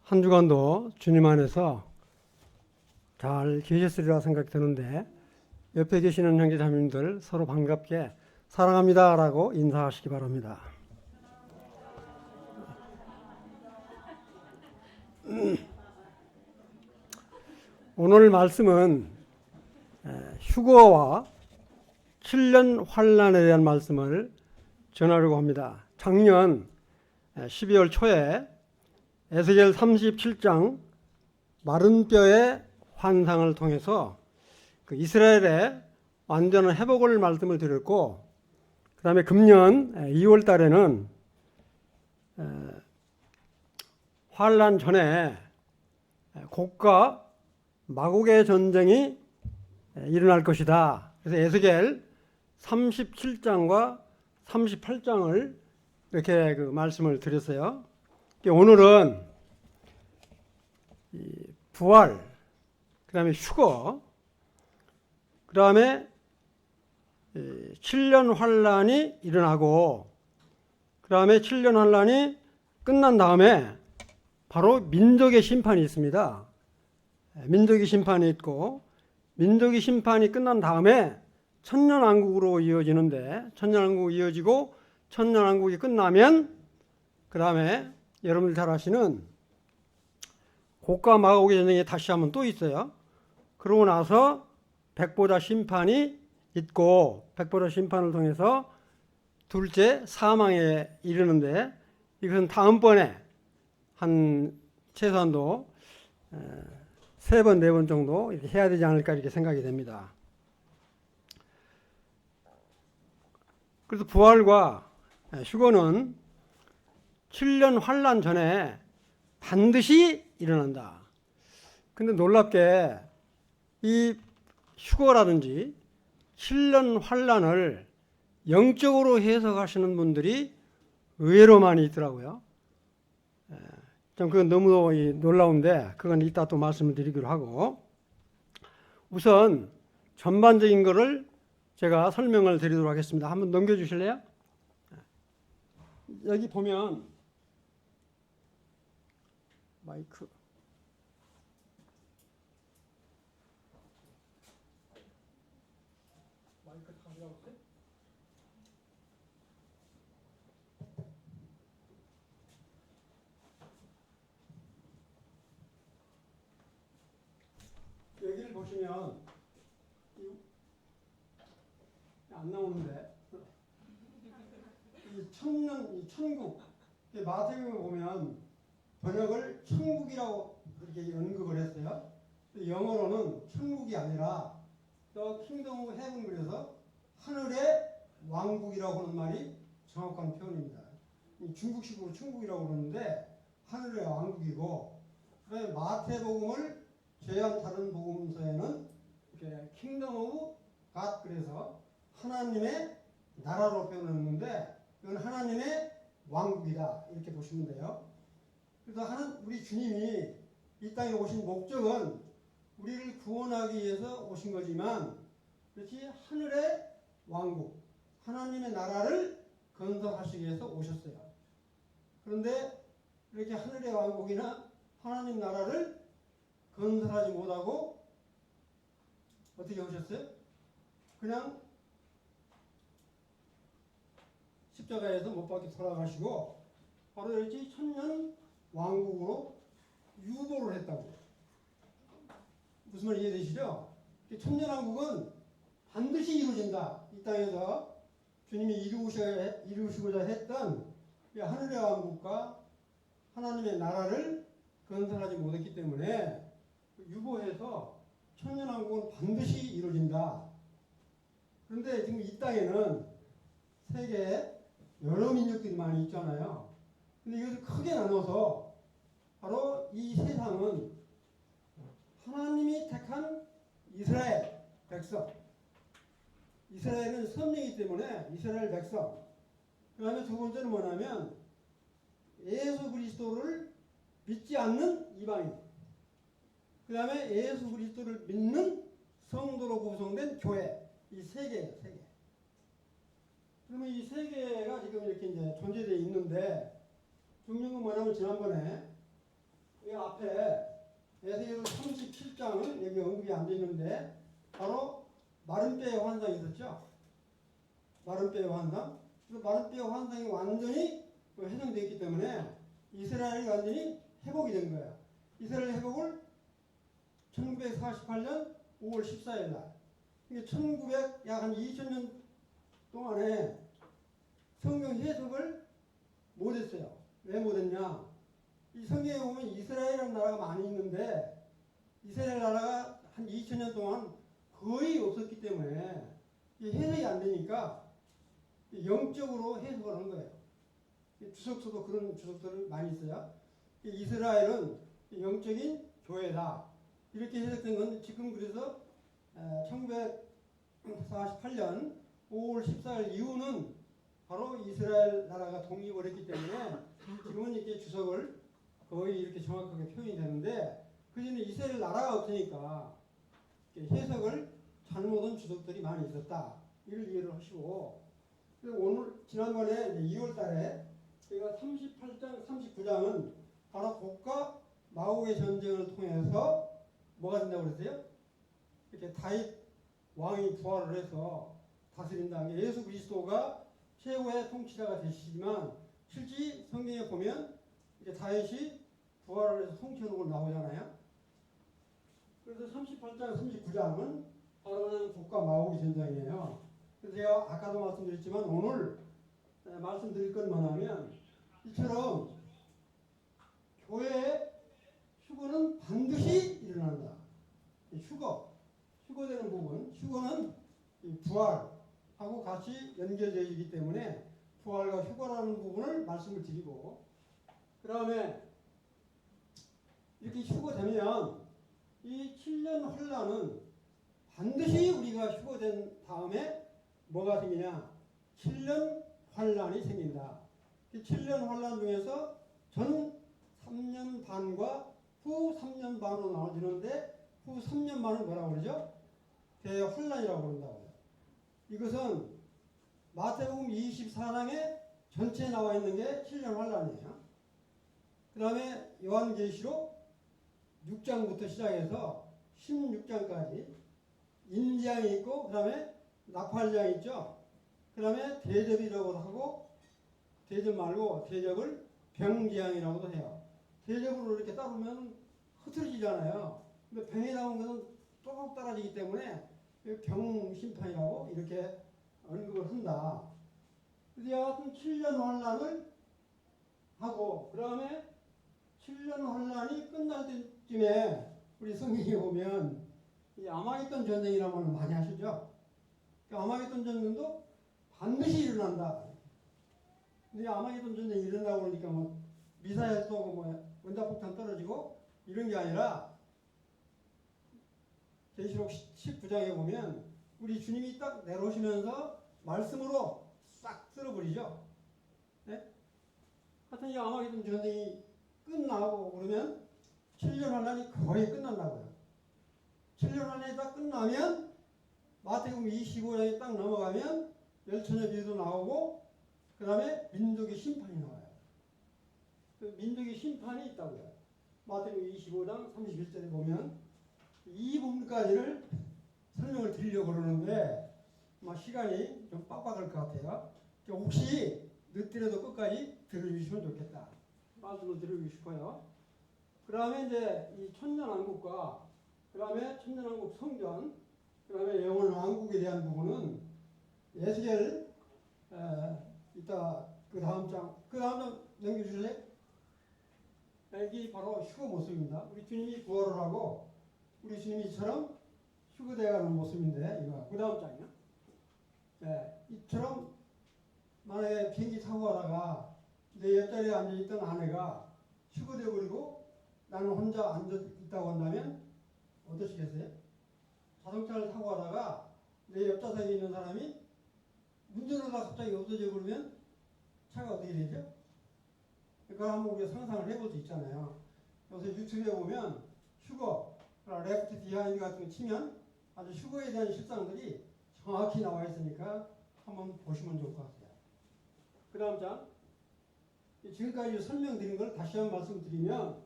한 주간도 주님 안에서 잘 계셨으리라 생각이 드는데 옆에 계시는 형제 자매님들 서로 반갑게 사랑합니다 라고 인사하시기 바랍니다. 오늘 말씀은 휴거와 7년 환란에 대한 말씀을 전하려고 합니다. 작년 12월 초에 에스겔 37장 마른 뼈의 환상을 통해서 그 이스라엘의 완전한 회복을 말씀을 드렸고, 그 다음에 금년 2월 달에는 환란 전에 곡과 마곡의 전쟁이 일어날 것이다. 그래서 에스겔 37장과 38장을 이렇게 그 말씀을 드렸어요. 오늘은 부활, 그 다음에 휴거, 그 다음에 7년 환란이 일어나고, 그 다음에 7년 환란이 끝난 다음에 바로 민족의 심판이 있습니다. 민족의 심판이 있고, 민족의 심판이 끝난 다음에 천년왕국으로 이어지는데, 천년왕국이 이어지고 천년왕국이 끝나면 그 다음에 여러분들 잘 아시는 곡과 마곡의 전쟁이 다시 한번 또 있어요. 그러고 나서 백보자 심판이 있고, 백보자 심판을 통해서 둘째 사망에 이르는데, 이것은 다음번에 한 최소한도 3번, 4번 정도 이렇게 해야 되지 않을까 이렇게 생각이 됩니다. 그래서 부활과 휴거는 7년 환란 전에 반드시 일어난다. 근데 놀랍게 이 휴거라든지 7년 환란을 영적으로 해석하시는 분들이 의외로 많이 있더라고요. 좀 그건 너무 놀라운데 그건 이따 또 말씀을 드리기로 하고, 우선 전반적인 거를 제가 설명을 드리도록 하겠습니다. 한번 넘겨주실래요? 여기 보면 마이크 다 들어갔어요? 여기를 보시면 안 나오는데 이 천년, 이 천국, 마태복음에 보면 번역을 천국이라고 그렇게 언급을 했어요. 영어로는 천국이 아니라 The Kingdom of Heaven, 그래서 하늘의 왕국이라고 하는 말이 정확한 표현입니다. 중국식으로 천국이라고 그러는데 하늘의 왕국이고, 그다음에 마태복음을 제외한 다른 복음서에는 이렇게 Kingdom of God, 그래서 하나님의 나라로 표현했는데 이건 하나님의 왕국이다 이렇게 보시면 돼요. 그래서 우리 주님이 이 땅에 오신 목적은 우리를 구원하기 위해서 오신 거지만, 그렇지 하늘의 왕국, 하나님의 나라를 건설하시기 위해서 오셨어요. 그런데 이렇게 하늘의 왕국이나 하나님 나라를 건설하지 못하고 어떻게 오셨어요? 그냥 십자가에서 못 박혀 돌아가시고 바로 이렇게 천년 왕국으로 유보를 했다고. 무슨 말 이해되시죠? 천년왕국은 반드시 이루어진다. 이 땅에서 주님이 이루시고자 했던 하늘의 왕국과 하나님의 나라를 건설하지 못했기 때문에 유보해서 천년왕국은 반드시 이루어진다. 그런데 지금 이 땅에는 세계에 여러 민족들이 많이 있잖아요. 근데 이것을 크게 나눠서 바로 이 세상은 하나님이 택한 이스라엘 백성, 이스라엘은 선민이기 때문에 이스라엘 백성, 그 다음에 두 번째는 뭐냐면 예수 그리스도를 믿지 않는 이방인, 그 다음에 예수 그리스도를 믿는 성도로 구성된 교회, 이 세 개예요, 세 개. 그러면 이 세 개가 지금 이렇게 이제 존재되어 있는데, 중요한 건 뭐냐면 지난번에 앞에 에스겔 37장은 여기 언급이 안 되어 있는데 바로 마른 뼈의 환상이 있었죠. 마른 뼈의 환상. 그래서 마른 뼈의 환상이 완전히 해정되어 있기 때문에 이스라엘이 완전히 회복이 된 거예요. 이스라엘 회복을 1948년 5월 14일 날. 이게 1900, 약 한 2000년 동안에 성경 해석을 못했어요. 왜 못했냐? 이 성경에 보면 이스라엘이라는 나라가 많이 있는데 이스라엘 나라가 한 2000년 동안 거의 없었기 때문에 해석이 안 되니까 영적으로 해석을 한 거예요. 주석서도 그런 주석서를 많이 있어요. 이스라엘은 영적인 교회다. 이렇게 해석된 건 지금 그래서 1948년 5월 14일 이후는 바로 이스라엘 나라가 독립을 했기 때문에 지금은 이렇게 주석을 거의 이렇게 정확하게 표현이 되는데 그전에 이스라엘 나라가 없으니까 해석을 잘못한 주석들이 많이 있었다. 이걸 이해를 하시고 오늘 지난번에 2월 달에 저희가 38장, 39장은 바로 곡과 마옥의 전쟁을 통해서 뭐가 된다고 그랬어요? 이렇게 다윗 왕이 부활을 해서 다스린다는 게 예수 그리스도가 최고의 통치자가 되시지만 실제 성경에 보면 이제 다윗이 부활을 해서 통치하는 걸 나오잖아요. 그래서 38장, 39장은 바로 그냥 곡과 마옥의 전쟁이에요. 그래서 제가 아까도 말씀드렸지만 오늘 말씀드릴 건 뭐냐면 이처럼 교회의 휴거는 반드시 일어난다. 휴거되는 부분, 휴거는 부활하고 같이 연결되어 있기 때문에 부활과 휴거라는 부분을 말씀을 드리고 그 다음에 이렇게 휴거되면 이 7년 혼란은 반드시 우리가 휴거된 다음에 뭐가 생기냐? 7년 환란이 생긴다. 이 7년 환란 중에서 전 3년 반과 후 3년 반으로 나눠지는데 후 3년 반은 뭐라고 그러죠? 대환란이라고 그런다고요. 이것은 마태복음 24장에 전체에 나와 있는 게 7년 환란이에요. 그 다음에 요한계시록 6장부터 시작해서 16장까지 인지장이 있고 그 다음에 나팔장이 있죠. 그 다음에 대접이라고도 하고 대접 말고 대접을 병지향이라고도 해요. 대접으로 이렇게 따르면 흐트러지잖아요. 근데 병에 나온 것은 또록 떨어지기 때문에 병심판이라고 이렇게 언급을 한다. 그래서 여하튼 7년 환란을 하고 그 다음에 7년 환란이 끝날 때쯤에 우리 성경에 보면 이 아마겟돈 전쟁이라는 걸 많이 하시죠. 그 아마겟돈 전쟁도 반드시 일어난다. 근데 아마겟돈 전쟁이 일어나고 그러니까 뭐 미사일 쏘고 뭐 원자폭탄 떨어지고 이런 게 아니라 계시록 19장에 보면 우리 주님이 딱 내려오시면서 말씀으로 싹 쓸어버리죠. 네? 하여튼 이 아마겟돈 전쟁이 끝나고 그러면 7년 환란이 거의 끝난다고요. 7년 환란이 딱 끝나면 마태복음 25장에 딱 넘어가면 열처녀 비유도 나오고 그 다음에 민족의 심판이 나와요. 그 민족의 심판이 있다고요. 마태복음 25장 31절에 보면 이 부분까지를 설명을 드리려고 그러는데 시간이 좀 빡빡할 것 같아요. 혹시 늦더라도 끝까지 들어주시면 좋겠다. 말씀을 드리고 싶어요. 그 다음에 이제 이 천년왕국과 그 다음에 천년왕국 성전 그 다음에 영원왕국에 대한 부분은 에스겔 이따 그 다음 장 넘겨주실래요? 여기 바로 휴거 모습입니다. 우리 주님이 부활을 하고 우리 주님이처럼 휴거되어가는 모습인데 이거 그 다음 장이요. 네, 이처럼 만약에 비행기 타고 가다가 내 옆자리에 앉아있던 아내가 휴거되어버리고 나는 혼자 앉아있다고 한다면 어떠시겠어요? 자동차를 타고 가다가 내 옆좌석에 있는 사람이 운전하다가 갑자기 없어져 버리면 차가 어떻게 되죠? 그걸 한번 우리가 상상을 해볼 수 있잖아요. 여기서 유튜브에 보면 휴거, 레프트 비하인드 같은 거 치면 아주 휴거에 대한 실상들이 정확히 나와 있으니까 한번 보시면 좋을 것 같아요. 그 다음 장. 지금까지 설명드린 걸 다시 한번 말씀드리면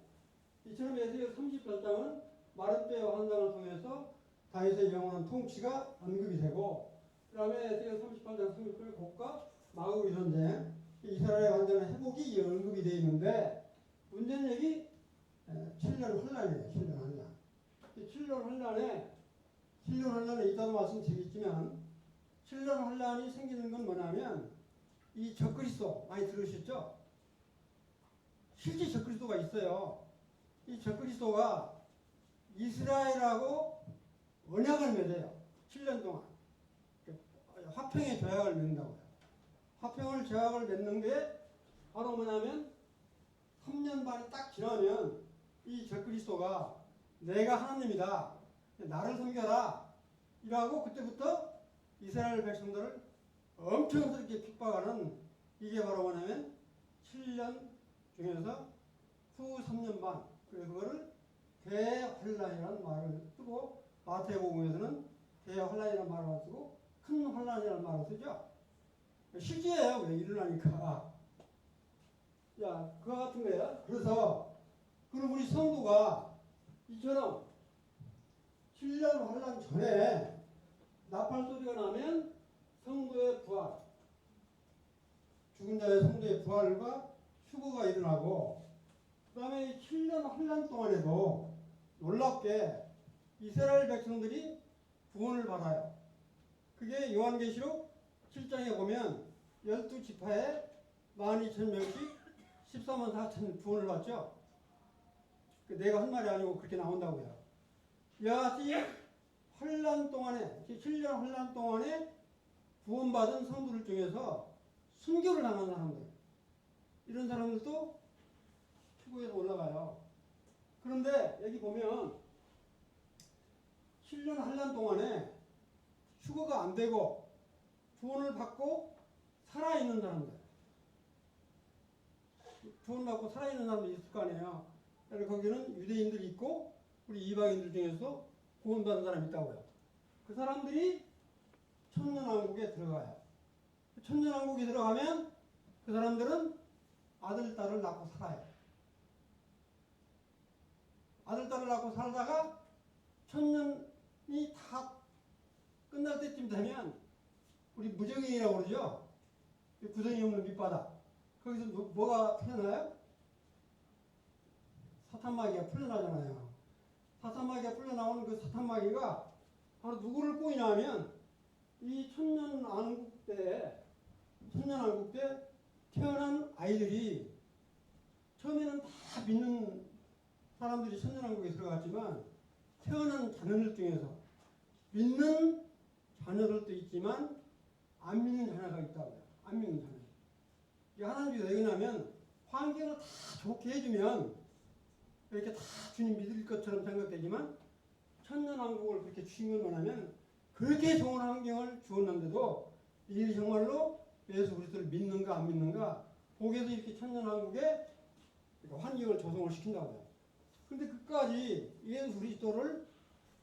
이처럼 에스겔 38장은 마르대와 환상을 통해서 다윗의 영원한 통치가 언급이 되고, 그 다음에 에스겔 38장 36절 곡과 마구리 전쟁, 이스라엘의 완전한 회복이 언급이 되어 있는데, 문제는 여기 7년 혼란이에요. 7년 혼란. 7년 혼란에 이따도 말씀드리겠지만 7년 혼란이 생기는 건 뭐냐면 이 적그리스도 많이 들으셨죠? 실제 적그리스도가 있어요. 이 적그리스도가 이스라엘하고 언약을 맺어요. 7년 동안. 화평의 조약을 맺는다고요. 화평을 조약을 맺는 게 바로 뭐냐면 3년 반이 딱 지나면 이 적그리스도가 내가 하나님이다. 나를 섬겨라. 이라고 그때부터 이스라엘 백성들을 엄청스럽게 핍박하는, 이게 바로 뭐냐면 7년 중에서 후 3년 반. 그래서 그거를 대환란이라는 말을 쓰고, 마태복음에서는 대환란이라는 말을 안 쓰고 큰 환란이라는 말을 쓰죠. 실제예요. 왜 일어나니까. 야, 그와 같은 거예요. 그래서 그럼 우리 성도가 이처럼 7년 환란 전에 나팔 소리가 나면 성도의 부활, 죽은 자의 성도의 부활과 휴거가 일어나고, 그 다음에 7년 환란 동안에도 놀랍게 이스라엘 백성들이 구원을 받아요. 그게 요한계시록 7장에 보면 12지파에 12,000명씩 14만 4천 구원을 받죠. 내가 한 말이 아니고 그렇게 나온다고요. 여하튼 환란 동안에, 7년 환란 동안에 구원받은 성도들 중에서 순교를 당한 사람들, 이런 사람들도 휴거에서 올라가요. 그런데 여기 보면 7년 환란 동안에 휴거가 안 되고 구원을 받고 살아있는 사람들, 구원받고 살아있는 사람들이 있을 거 아니에요. 거기는 유대인들이 있고 우리 이방인들 중에서 구원받은 사람이 있다고요. 그 사람들이 천년왕국에 들어가요. 천년왕국에 들어가면 그 사람들은 아들, 딸을 낳고 살아요. 아들, 딸을 낳고 살다가 천년이 다 끝날 때쯤 되면 우리 무정인이라고 그러죠. 구덩이 없는 밑바닥. 거기서 뭐가 풀려나요? 사탄마귀가 풀려나잖아요. 사탄마귀가 풀려나오는 그 사탄마귀가 바로 누구를 꼬이냐 하면 이 천년왕국 때 태어난 아이들이 처음에는 다 믿는 사람들이 천년왕국에 들어갔지만 태어난 자녀들 중에서 믿는 자녀들도 있지만 안 믿는 자녀가 있다고요. 안 믿는 자녀. 이게 하나님이 왜 그러냐면 환경을 다 좋게 해주면 이렇게 다 주님 믿을 것처럼 생각되지만 천년왕국을 그렇게 주신 건 뭐냐면 그렇게 좋은 환경을 주었는데도 이들이 정말로 예수 그리스도를 믿는가 안 믿는가 보기 위해서 이렇게 천년왕국에 환경을 조성을 시킨다고요. 그런데 끝까지 예수 그리스도를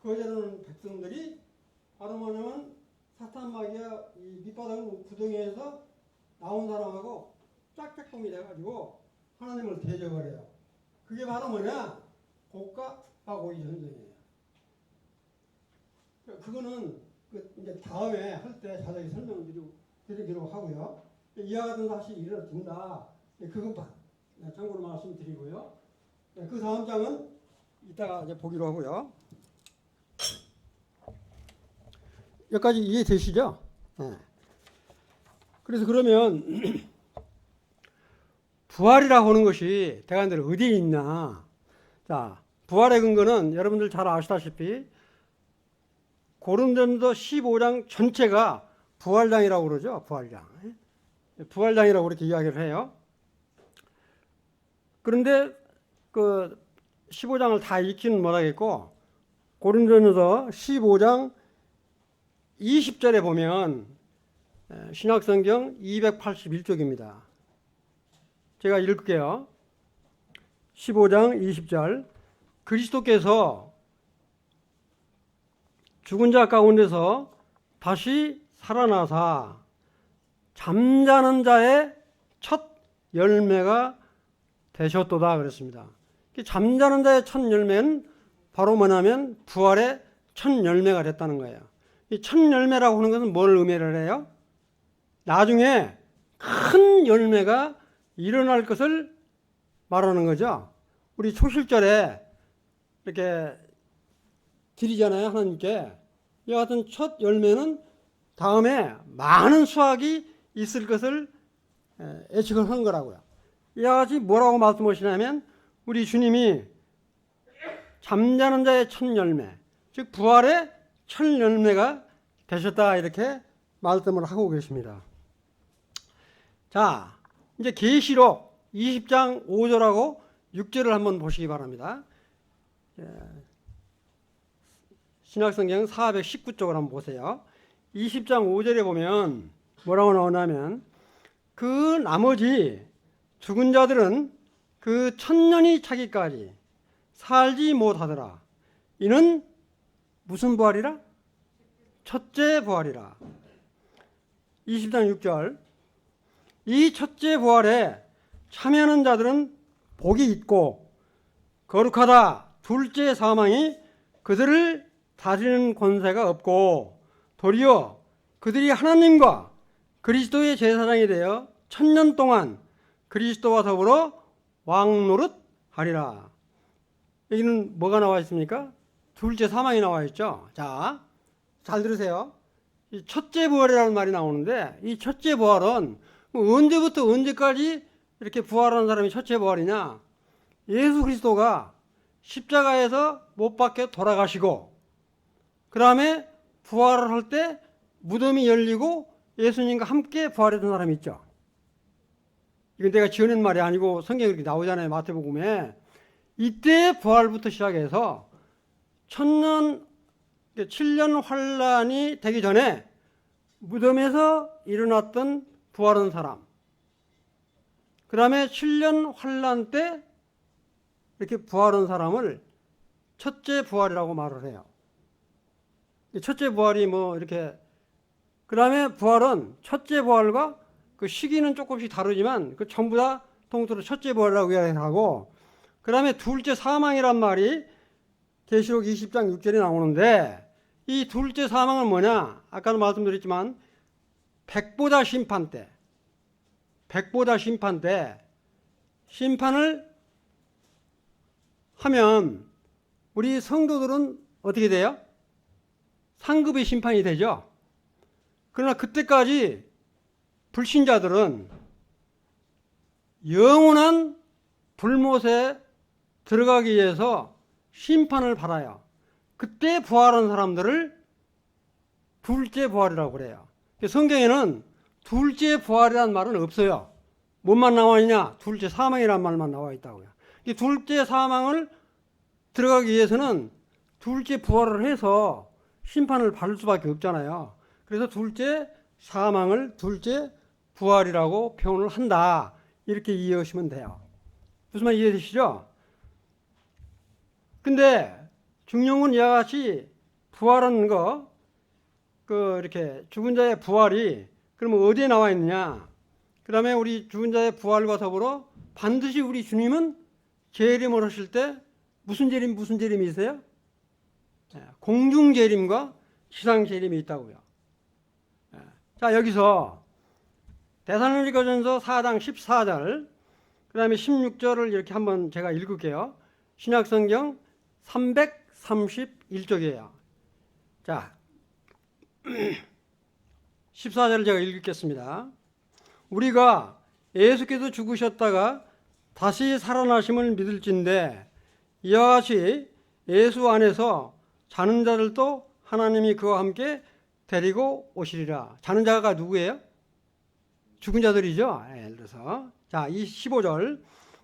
거절하는 백성들이 바로 뭐냐면 사탄마귀가 이 밑바닥 구덩이에서 나온 사람하고 짝짝꿍이 돼가지고 하나님을 대적을 해요. 그게 바로 뭐냐? 곡과 마고리 전쟁이에요. 그거는 이제 다음에 할 때 자세히 설명드리도록 하고요. 이와 같은 사실이 일어납니다. 그것만 참고로 말씀드리고요. 그 다음 장은 이따가 이제 보기로 하고요. 여기까지 이해되시죠? 네. 그래서 그러면 부활이라고 하는 것이 대간들 어디에 있나? 자, 부활의 근거는 여러분들 잘 아시다시피 고린도전서 15장 전체가 부활장이라고 그러죠. 부활장이라고 그렇게 이야기를 해요. 그런데 그 15장을 다 읽지는 못하겠고 고린도전서 15장 20절에 보면 신약성경 281쪽입니다. 제가 읽을게요. 15장 20절. 그리스도께서 죽은 자 가운데서 다시 살아나사 잠자는 자의 첫 열매가 되셨도다 그랬습니다. 잠자는 자의 첫 열매는 바로 뭐냐면 부활의 첫 열매가 됐다는 거예요. 이 첫 열매라고 하는 것은 뭘 의미를 해요? 나중에 큰 열매가 일어날 것을 말하는 거죠. 우리 초실절에 이렇게 드리잖아요, 하나님께. 이 같은 첫 열매는 다음에 많은 수확이 있을 것을 예측을 한 거라고요. 이와 같이 뭐라고 말씀하시냐면 우리 주님이 잠자는 자의 첫 열매, 즉 부활의 첫 열매가 되셨다 이렇게 말씀을 하고 계십니다. 자, 이제 계시록 20장 5절하고 6절을 한번 보시기 바랍니다. 신약성경 419쪽을 한번 보세요. 20장 5절에 보면 뭐라고 나오냐면 그 나머지 죽은 자들은 그 천년이 차기까지 살지 못하더라. 이는 무슨 부활이라? 첫째 부활이라. 20장 6절 이 첫째 부활에 참여하는 자들은 복이 있고 거룩하다. 둘째 사망이 그들을 다스리는 권세가 없고 도리어 그들이 하나님과 그리스도의 제사장이 되어 천년 동안 그리스도와 더불어 왕노릇 하리라. 여기는 뭐가 나와 있습니까? 둘째 사망이 나와 있죠. 자, 잘 들으세요. 이 첫째 부활이라는 말이 나오는데 이 첫째 부활은 언제부터 언제까지 이렇게 부활하는 사람이 첫째 부활이냐? 예수 그리스도가 십자가에서 못 박혀 돌아가시고 그 다음에 부활을 할 때 무덤이 열리고 예수님과 함께 부활했던 사람이 있죠. 이건 내가 지어낸 말이 아니고 성경에 이렇게 나오잖아요. 마태복음에. 이때 부활부터 시작해서 7년 환란이 되기 전에 무덤에서 일어났던 부활한 사람, 그 다음에 7년 환란 때 이렇게 부활한 사람을 첫째 부활이라고 말을 해요. 첫째 부활이 뭐 이렇게, 그 다음에 부활은 첫째 부활과 그 시기는 조금씩 다르지만 그 전부 다 통틀어 첫째 부활이라고 이야기하고, 그 다음에 둘째 사망이란 말이 계시록 20장 6절에 나오는데 이 둘째 사망은 뭐냐? 아까도 말씀드렸지만 백보자 심판 때, 백보자 심판 때 심판을 하면 우리 성도들은 어떻게 돼요? 상급의 심판이 되죠. 그러나 그때까지 불신자들은 영원한 불못에 들어가기 위해서 심판을 받아요. 그때 부활한 사람들을 둘째 부활이라고 그래요. 성경에는 둘째 부활이라는 말은 없어요. 뭐만 나와 있냐? 둘째 사망이라는 말만 나와 있다고요. 둘째 사망을 들어가기 위해서는 둘째 부활을 해서 심판을 받을 수밖에 없잖아요. 그래서 둘째 사망을 둘째 부활이라고 표현을 한다. 이렇게 이해하시면 돼요. 무슨 말 이해되시죠? 근데 중요한 이와 같이 부활하는 거, 이렇게 죽은 자의 부활이 그러면 어디에 나와 있느냐? 그 다음에 우리 죽은 자의 부활과 더불어 반드시 우리 주님은 재림을 하실 때 무슨 재림이 있어요? 공중 재림과 지상 재림이 있다고요. 자, 여기서 데살로니가전서 4장 14절, 그 다음에 16절을 이렇게 한번 제가 읽을게요. 신약성경 331쪽이에요. 자, 14절을 제가 읽겠습니다. 우리가 예수께서 죽으셨다가 다시 살아나심을 믿을진대 이와 같이 예수 안에서 자는 자들도 하나님이 그와 함께 데리고 오시리라. 자는 자가 누구예요? 죽은 자들이죠. 예를 들어서. 자, 이 15절.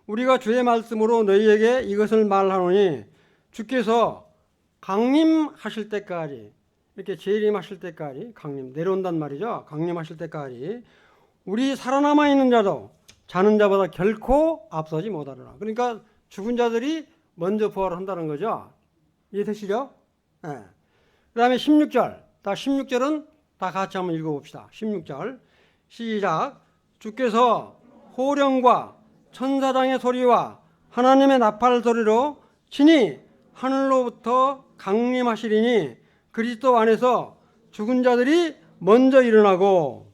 우리가 주의 말씀으로 너희에게 이것을 말하노니 주께서 강림하실 때까지, 이렇게 재림하실 때까지, 강림 내려온단 말이죠. 강림하실 때까지 우리 살아남아 있는 자도 자는 자보다 결코 앞서지 못하리라. 그러니까 죽은 자들이 먼저 부활을 한다는 거죠. 이해되시죠? 네. 그 다음에 16절. 16절은 다 같이 한번 읽어봅시다. 16절 시작. 주께서 호령과 천사장의 소리와 하나님의 나팔 소리로 친히 하늘로부터 강림하시리니 그리스도 안에서 죽은 자들이 먼저 일어나고,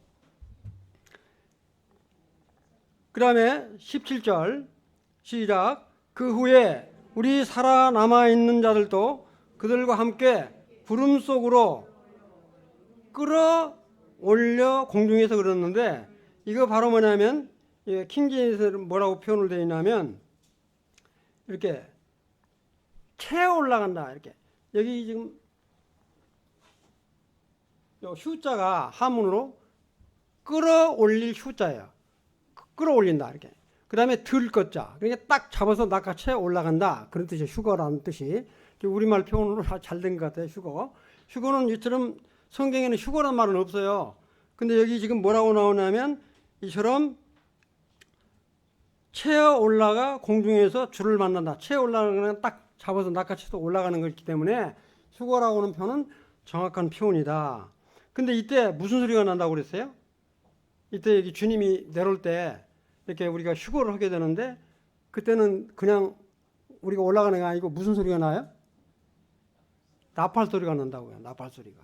그 다음에 17절 시작. 그 후에 우리 살아남아 있는 자들도 그들과 함께 구름 속으로 끌어올려 공중에서 그러는데, 이거 바로 뭐냐면 킹제임스는 뭐라고 표현을 되어 있냐면 이렇게 채어 올라간다. 이렇게 여기 지금 요 휴자가 한문으로 끌어올릴 휴자예요. 끌어올린다 이렇게. 그 다음에 들 것자. 그러니까 딱 잡아서 낚아채 올라간다. 그런 뜻이에요. 휴거라는 뜻이. 우리말 표현으로 잘 된 것 같아요. 휴거. 휴거는 이처럼 성경에는 휴거란 말은 없어요. 근데 여기 지금 뭐라고 나오냐면 이처럼 채어 올라가 공중에서 줄을 만난다. 채어 올라가는 건 딱 잡아서 낚아채서 올라가는 것이기 때문에 휴거라고 하는 표현은 정확한 표현이다. 근데 이때 무슨 소리가 난다고 그랬어요? 이때 여기 주님이 내려올 때 이렇게 우리가 휴거를 하게 되는데, 그때는 그냥 우리가 올라가는 게 아니고 무슨 소리가 나요? 나팔 소리가 난다고요. 나팔 소리가.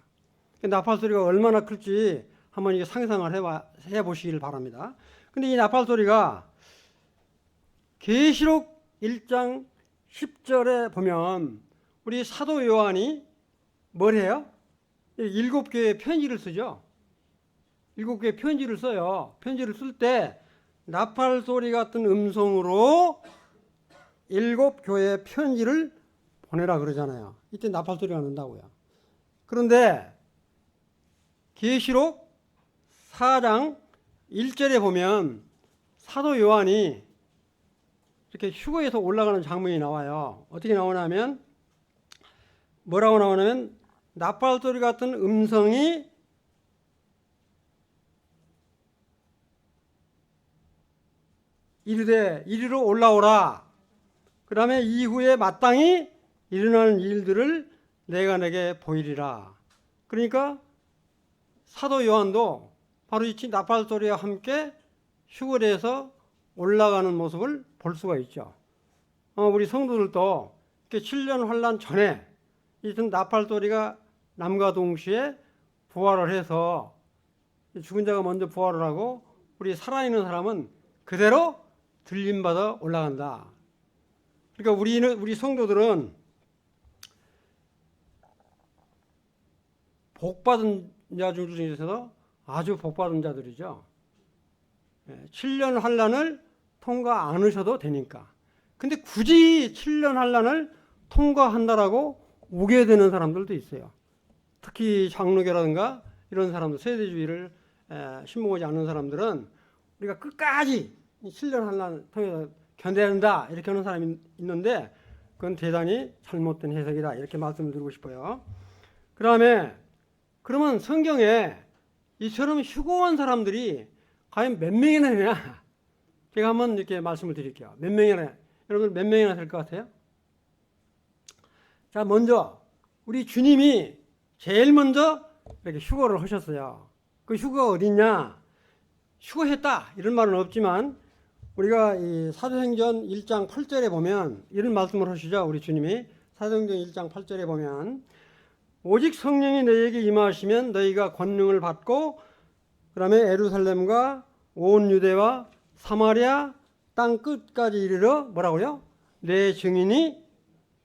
나팔 소리가 얼마나 클지 한번 이게 상상을 해보시길 바랍니다. 근데 이 나팔 소리가 계시록 1장 10절에 보면 우리 사도 요한이 뭘 해요? 7개의 편지를 쓰죠. 7개의 편지를 써요. 편지를 쓸 때 나팔 소리 같은 음성으로 7교회의 편지를 보내라 그러잖아요. 이때 나팔 소리가 난다고요. 그런데 계시록 4장 1절에 보면 사도 요한이 이렇게 휴거에서 올라가는 장면이 나와요. 어떻게 나오냐면 뭐라고 나오냐면 나팔 소리 같은 음성이 이르되 이리로 올라오라. 그 다음에 이후에 마땅히 일어나는 일들을 내가 내게 보이리라. 그러니까 사도 요한도 바로 이 나팔 소리와 함께 휴거에서 올라가는 모습을 볼 수가 있죠. 우리 성도들도 이렇게 7년 환란 전에 이 나팔 소리가 남과 동시에 부활을 해서 죽은 자가 먼저 부활을 하고 우리 살아있는 사람은 그대로 들림받아 올라간다. 그러니까 우리 성도들은 복받은 자 중에서 아주 복받은 자들이죠. 7년 환란을 통과 안 하셔도 되니까. 근데 굳이 7년 환란을 통과한다라고 우게 되는 사람들도 있어요. 특히 장로교라든가 이런 사람들, 세대주의를 신봉하지 않는 사람들은 우리가 끝까지 7년 환란을 통해서 견뎌야 한다 이렇게 하는 사람이 있는데, 그건 대단히 잘못된 해석이다 이렇게 말씀을 드리고 싶어요. 그 다음에 그러면 성경에 이처럼 휴거한 사람들이 과연 몇 명이나 되냐? 제가 한번 이렇게 말씀을 드릴게요. 몇 명이나, 여러분 몇 명이나 될 것 같아요? 자, 먼저 우리 주님이 제일 먼저 이렇게 휴거를 하셨어요. 그 휴거가 어딨냐? 휴거했다 이런 말은 없지만 우리가 이 사도행전 1장 8절에 보면 이런 말씀을 하시죠. 우리 주님이 사도행전 1장 8절에 보면 오직 성령이 너희에게 임하시면 너희가 권능을 받고, 그 다음에 예루살렘과 온 유대와 사마리아 땅 끝까지 이르러 뭐라고요? 내 증인이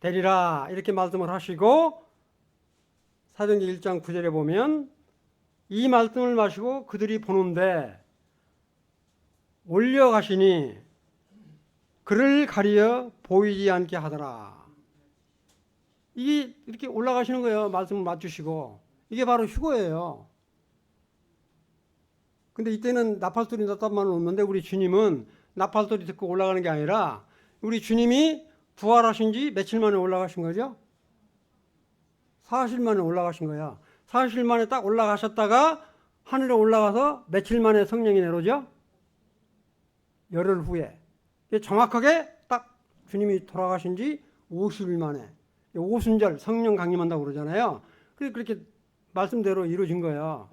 되리라 이렇게 말씀을 하시고, 사도행전 1장 9절에 보면 이 말씀을 마시고 그들이 보는데 올려가시니 그를 가리어 보이지 않게 하더라. 이게 이렇게 올라가시는 거예요. 말씀을 맞추시고. 이게 바로 휴거예요. 근데 이때는 나팔소리 났단 말은 없는데 우리 주님은 나팔소리 듣고 올라가는 게 아니라 우리 주님이 부활하신 지 며칠 만에 올라가신 거죠? 사실 만에 올라가신 거야. 사실 만에 딱 올라가셨다가 하늘에 올라가서 며칠 만에 성령이 내려오죠? 열흘 후에. 정확하게 딱 주님이 돌아가신 지 50일 만에. 오순절 성령 강림한다고 그러잖아요. 그렇게 말씀대로 이루어진 거예요.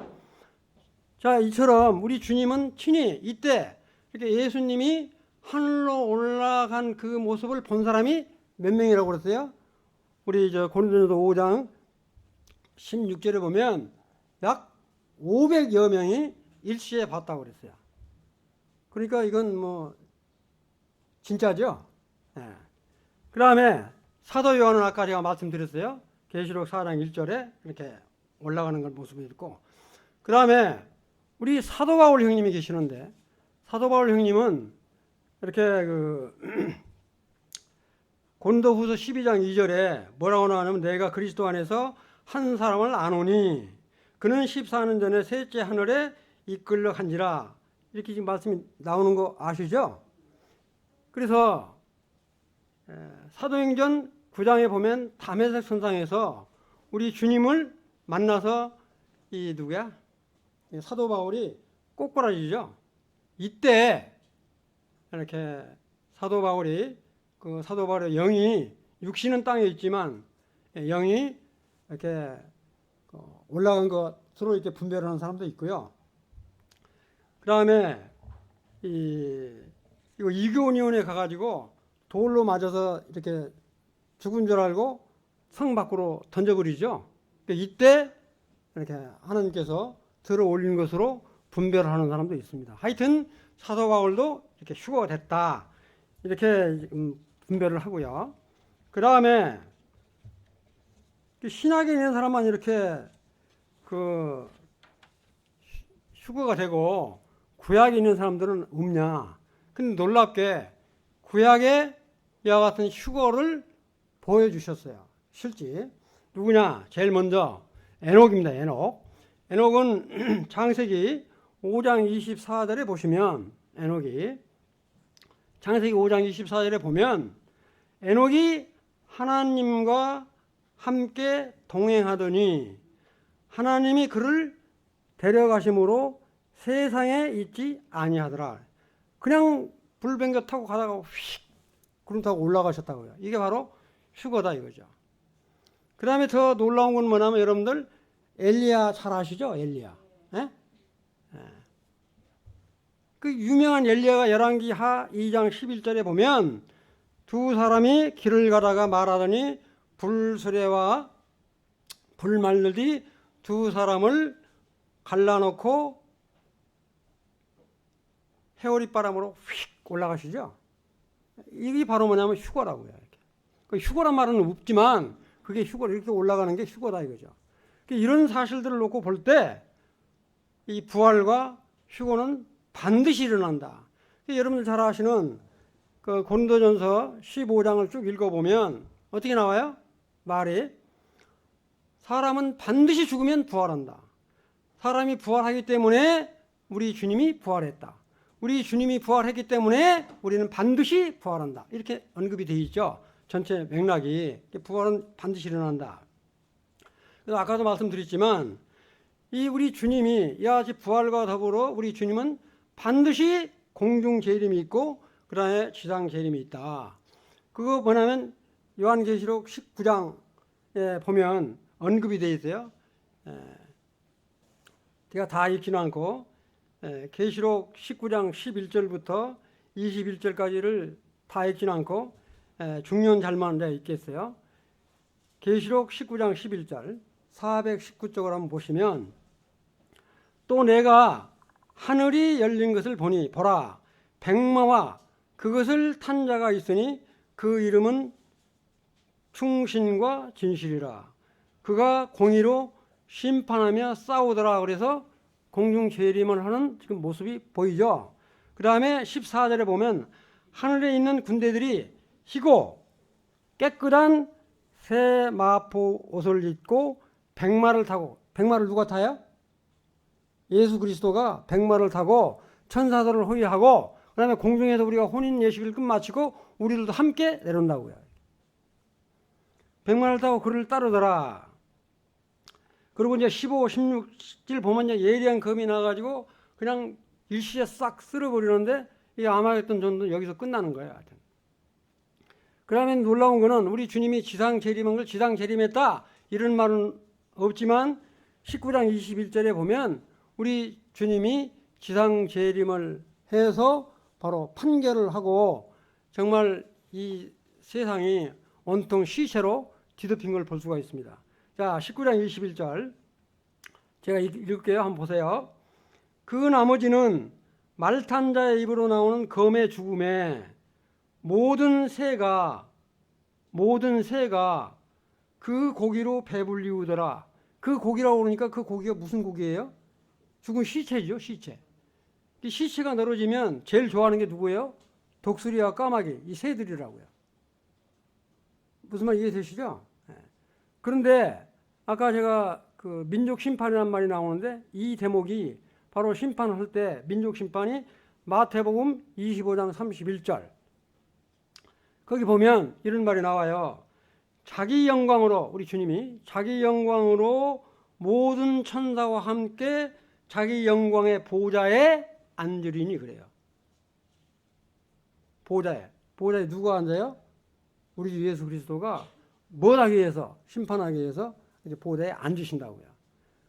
자, 이처럼 우리 주님은 친히 이때 이렇게 예수님이 하늘로 올라간 그 모습을 본 사람이 몇 명이라고 그랬어요? 우리 고린도전서 5장 16절에 보면 약 500여 명이 일시에 봤다고 그랬어요. 그러니까 이건 뭐 진짜죠. 네. 그 다음에 사도 요한은 아까 제가 말씀드렸어요. 계시록 4장 1절에 이렇게 올라가는 걸 모습이 있고, 그 다음에 우리 사도 바울 형님이 계시는데, 사도 바울 형님은 이렇게 고린도후서 12장 2절에 뭐라고 나오냐면, 내가 그리스도 안에서 한 사람을 아노니 그는 14년 전에 셋째 하늘에 이끌려 간지라, 이렇게 지금 말씀이 나오는 거 아시죠? 그래서 사도행전 9장에 보면 다메섹 선상에서 우리 주님을 만나서 이 누구야? 사도 바울이 꼬꾸라지죠. 이때 이렇게 사도 바울의 영이, 육신은 땅에 있지만 영이 이렇게 올라간 것으로 이렇게 분별하는 사람도 있고요. 그 다음에 이거 이교니온에 가가지고 돌로 맞아서 이렇게 죽은 줄 알고 성 밖으로 던져버리죠. 이때 이렇게 하나님께서 들어 올린 것으로 분별하는 사람도 있습니다. 하여튼 사도 바울도 이렇게 휴거가 됐다, 이렇게 분별을 하고요. 그 다음에 신학에 있는 사람만 이렇게 휴거가 되고 구약에 있는 사람들은 없냐? 근데 놀랍게 구약에 이와 같은 휴거를 보여주셨어요. 실제 누구냐? 제일 먼저 에녹입니다. 에녹은 창세기 5장 24절에 보시면, 창세기 5장 24절에 보면 에녹이 하나님과 함께 동행하더니 하나님이 그를 데려가심으로 세상에 있지 아니하더라. 그냥 불병거 타고 가다가 휙 구름 타고 올라가셨다고요. 이게 바로 휴거다 이거죠. 그 다음에 더 놀라운 건 뭐냐면, 여러분들 엘리야 잘 아시죠? 엘리야. 예? 그 유명한 엘리야가 열왕기하 2장 11절에 보면 두 사람이 길을 가다가 말하더니 불수레와 불말들이 두 사람을 갈라놓고 해오리 바람으로 휙 올라가시죠. 이게 바로 뭐냐면 휴거라고요. 그 휴거란 말은 없지만 그게 휴거, 이렇게 올라가는 게 휴거다 이거죠. 이런 사실들을 놓고 볼 때 이 부활과 휴거는 반드시 일어난다. 여러분들 잘 아시는 그 고린도전서 15장을 쭉 읽어보면 어떻게 나와요? 말이 사람은 반드시 죽으면 부활한다. 사람이 부활하기 때문에 우리 주님이 부활했다. 우리 주님이 부활했기 때문에 우리는 반드시 부활한다. 이렇게 언급이 되어 있죠. 전체 맥락이. 부활은 반드시 일어난다. 그래서 아까도 말씀드렸지만 이 우리 주님이 이와 같이 부활과 더불어 우리 주님은 반드시 공중 재림이 있고 그 다음에 지상 재림이 있다. 그거 뭐냐면 요한계시록 19장에 보면 언급이 되어 있어요. 제가 다 읽지는 않고 계시록 19장 11절부터 21절까지를 다 읽지는 않고 중요한 잘만 읽겠어요. 계시록 19장 11절 419쪽을 한번 보시면, 또 내가 하늘이 열린 것을 보니 보라 백마와 그것을 탄 자가 있으니 그 이름은 충신과 진실이라. 그가 공의로 심판하며 싸우더라. 그래서 공중 재림을 하는 지금 모습이 보이죠. 그 다음에 14절에 보면 하늘에 있는 군대들이 희고 깨끗한 새 마포 옷을 입고 백마를 타고, 백마를 누가 타요? 예수 그리스도가 백마를 타고 천사들을 호위하고 그 다음에 공중에서 우리가 혼인 예식을 끝마치고 우리들도 함께 내려온다고요. 백마를 타고 그를 따르더라. 그리고 이제 15, 16절 보면 이제 예리한 검이 나가지고 그냥 일시에 싹 쓸어버리는데 이 아마겟돈 전도 여기서 끝나는 거예요. 하여튼. 그러면 놀라운 거는 우리 주님이 지상 재림한 걸 지상 재림했다 이런 말은 없지만 19장 21절에 보면 우리 주님이 지상 재림을 해서 바로 판결을 하고 정말 이 세상이 온통 시체로 뒤덮인 걸 볼 수가 있습니다. 자, 19장 21절 제가 읽을게요. 한번 보세요. 그 나머지는 말탄 자의 입으로 나오는 검의 죽음에 모든 새가 그 고기로 배불리우더라. 그 고기라고 그러니까 그 고기가 무슨 고기예요? 죽은 시체죠, 시체. 이 시체가 늘어지면 제일 좋아하는 게 누구예요? 독수리와 까마귀, 이 새들이라고요. 무슨 말 이해되시죠? 그런데 아까 제가 그 민족 심판이라는 말이 나오는데 이 대목이 바로 심판을 할 때 민족 심판이 마태복음 25장 31절 거기 보면 이런 말이 나와요. 자기 영광으로 우리 주님이 자기 영광으로 모든 천사와 함께 자기 영광의 보좌에 앉으리니 그래요. 보좌에 누가 앉아요? 우리 주 예수 그리스도가 뭘 하기 위해서 심판하기 위해서 이제 보좌에 앉으신다고요.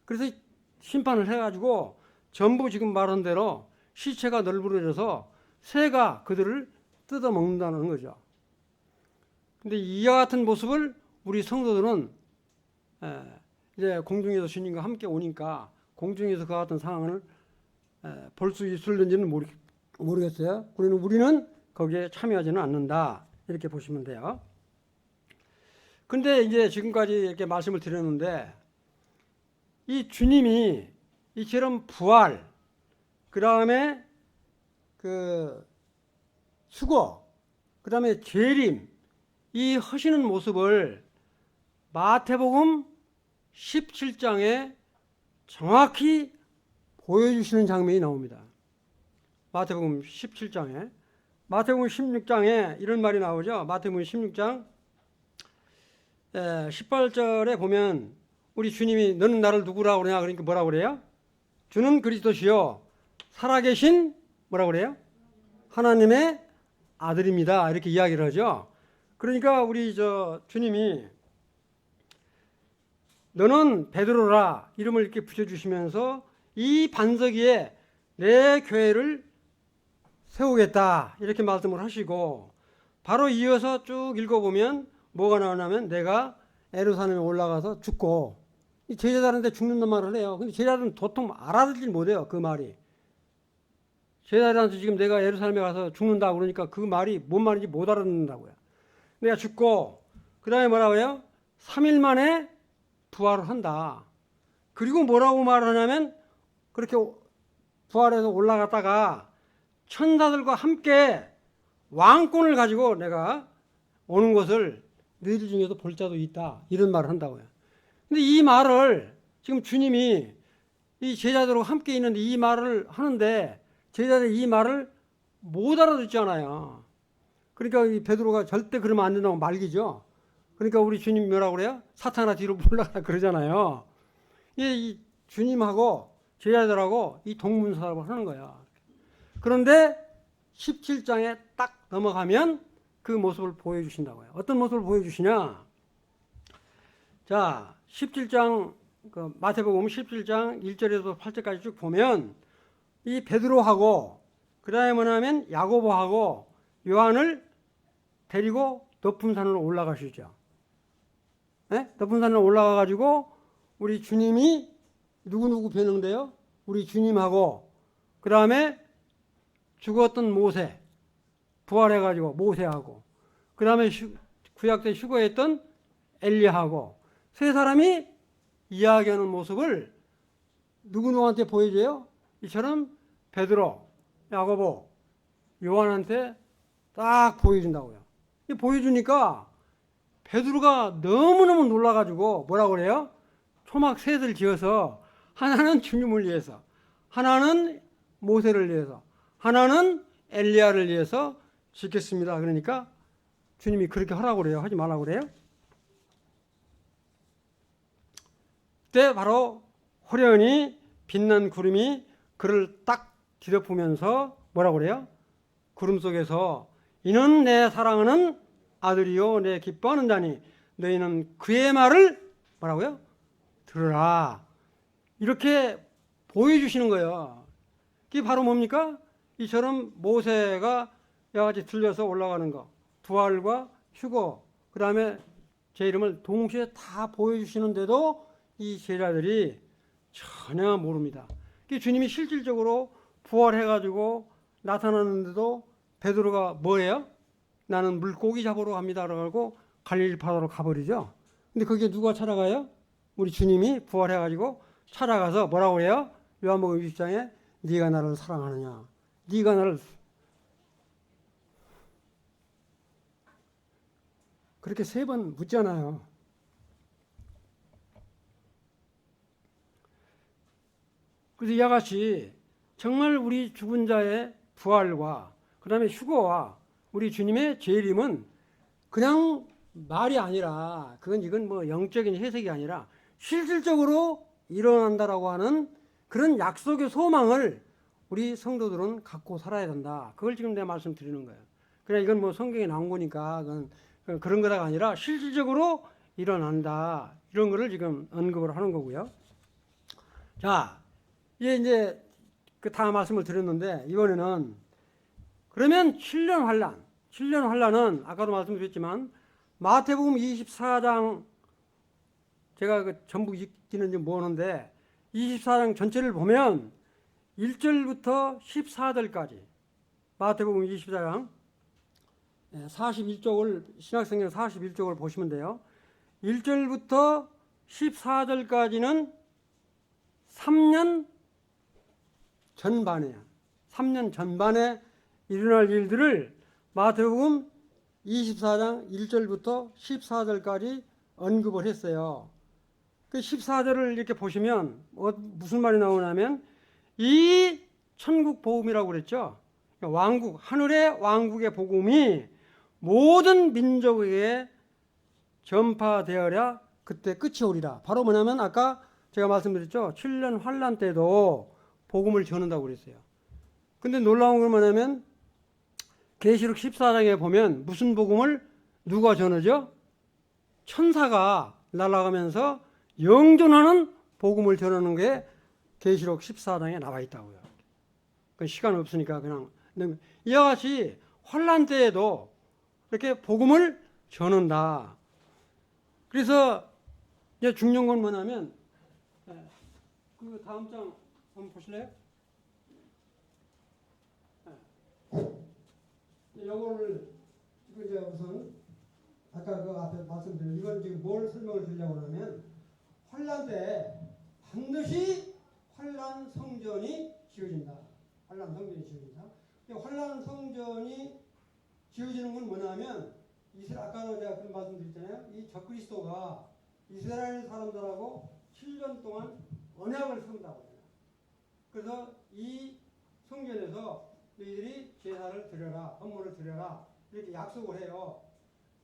그래서 심판을 해가지고 전부 지금 말한 대로 시체가 널브러져서 새가 그들을 뜯어 먹는다는 거죠. 근데 이와 같은 모습을 우리 성도들은 이제 공중에서 주님과 함께 오니까 공중에서 그와 같은 상황을 볼 수 있을는지는 모르겠어요. 우리는 거기에 참여하지는 않는다. 이렇게 보시면 돼요. 근데 이제 지금까지 이렇게 말씀을 드렸는데 이 주님이 이처럼 부활, 그 다음에 그 수고, 그 다음에 재림, 이 하시는 모습을 마태복음 17장에 정확히 보여주시는 장면이 나옵니다. 마태복음 17장에. 마태복음 16장에 이런 말이 나오죠. 마태복음 16장 18절에 보면 우리 주님이 너는 나를 누구라고 그러냐 그러니까 뭐라고 그래요? 주는 그리스도시요 살아계신 뭐라고 그래요? 하나님의 아들입니다. 이렇게 이야기를 하죠. 그러니까 우리 주님이 너는 베드로라 이름을 이렇게 붙여주시면서 이 반석 위에 내 교회를 세우겠다 이렇게 말씀을 하시고 바로 이어서 쭉 읽어보면 뭐가 나오냐면 내가 예루살렘에 올라가서 죽고 이 제자들한테 죽는단 말을 해요. 근데 제자들은 도통 알아듣질 못해요. 그 말이. 제자들한테 지금 내가 예루살렘에 가서 죽는다 그러니까 그 말이 뭔 말인지 못 알아듣는다고요. 내가 죽고 그 다음에 뭐라고요? 3일 만에 부활을 한다. 그리고 뭐라고 말하냐면 그렇게 부활해서 올라갔다가 천사들과 함께 왕권을 가지고 내가 오는 것을 너희들 중에서 볼 자도 있다. 이런 말을 한다고요. 근데 이 말을 지금 주님이 이 제자들과 함께 있는데 이 말을 하는데 제자들이 이 말을 못 알아듣잖아요. 그러니까 이 베드로가 절대 그러면 안 된다고 말기죠. 그러니까 우리 주님이 뭐라고 그래요? 사탄아 뒤로 물러가라 그러잖아요. 이 주님하고 제자들하고 이 동문서답을 하는 거야. 그런데 17장에 딱 넘어가면 그 모습을 보여주신다고요. 어떤 모습을 보여주시냐? 자, 17장 마태복음 17장 1절에서 8절까지 쭉 보면 이 베드로하고 그 다음에 뭐냐면 야고보하고 요한을 데리고 높은 산으로 올라가시죠. 네? 높은 산으로 올라가가지고 우리 주님이 누구 뵈는데요? 우리 주님하고 그 다음에 죽었던 모세 부활해가지고 모세하고 그 다음에 구약 때 휴거했던 엘리야하고 세 사람이 이야기하는 모습을 누구한테 보여줘요? 이처럼 베드로, 야고보, 요한한테 딱 보여준다고요. 보여주니까 베드로가 너무너무 놀라가지고 뭐라고 그래요? 초막 셋을 지어서 하나는 주님을 위해서, 하나는 모세를 위해서, 하나는 엘리야를 위해서 짓겠습니다. 그러니까 주님이 그렇게 하라고 그래요? 하지 말라고 그래요? 그때 바로 호련히 빛난 구름이 그를 딱 뒤덮으면서 뭐라고 그래요? 구름 속에서 이는 내 사랑하는 아들이요 내 기뻐하는 자니 너희는 그의 말을 뭐라고요? 들으라. 이렇게 보여주시는 거예요. 그게 바로 뭡니까? 이처럼 모세가 여같이 들려서 올라가는 거, 부활과 휴거, 그 다음에 제 이름을 동시에 다 보여주시는데도 이 제자들이 전혀 모릅니다. 주님이 실질적으로 부활해가지고 나타났는데도 베드로가 뭐예요? 나는 물고기 잡으러 갑니다. 라고 갈릴리 바다로 가버리죠. 근데 거기에 누가 찾아가요? 우리 주님이 부활해가지고 찾아가서 뭐라고 해요? 요한복음 20장에 네가 나를 사랑하느냐? 네가 나를 그렇게 3번 묻잖아요. 그래서 이와같이 정말 우리 죽은 자의 부활과 그 다음에 휴거와 우리 주님의 재림은 그냥 말이 아니라 이건 뭐 영적인 해석이 아니라 실질적으로 일어난다라고 하는 그런 약속의 소망을 우리 성도들은 갖고 살아야 된다. 그걸 지금 내가 말씀드리는 거예요. 그냥 이건 뭐 성경에 나온 거니까 그런 거다가 아니라 실질적으로 일어난다. 이런 거를 지금 언급을 하는 거고요. 자, 이제 그 다 말씀을 드렸는데 이번에는 그러면 7년 환란은 아까도 말씀드렸지만 마태복음 24장 제가 전부 읽기는 좀 뭐하는데 24장 전체를 보면 1절부터 14절까지 마태복음 24장 41쪽을 신약성경 41쪽을 보시면 돼요. 1절부터 14절까지는 3년 전반이에요. 3년 전반에 일어날 일들을 마태복음 24장 1절부터 14절까지 언급을 했어요. 그 14절을 이렇게 보시면 무슨 말이 나오냐면 이 천국 복음이라고 그랬죠. 왕국, 하늘의 왕국의 복음이 모든 민족에게 전파되어야 그때 끝이 오리라. 바로 뭐냐면 아까 제가 말씀드렸죠. 7년 환란 때도 복음을 전한다고 그랬어요. 근데 놀라운 건 뭐냐면 계시록 14장에 보면 무슨 복음을 누가 전하죠? 천사가 날아가면서 영존하는 복음을 전하는 게 계시록 14장에 나와 있다고요. 시간 없으니까 그냥 이와 같이 환란 때에도 이렇게 복음을 전한다. 그래서 이제 중요한 건 뭐냐면 그 다음 장 한번 보실래요? 요거를 이제 우선 아까 그 앞에 말씀드린 이건 지금 뭘 설명을 드리려고 하냐면 환란 때 반드시 환란 성전이 지어진다. 환란 성전이 지어진다. 환란 성전이 지어지는 건 뭐냐면 아까도 제가 그런 말씀드렸잖아요. 이 적그리스도가 이스라엘 사람들하고 7년 동안 언약을 세운다고 해요. 그래서 이 성전에서 너희들이 제사를 드려라, 헌물을 드려라 이렇게 약속을 해요.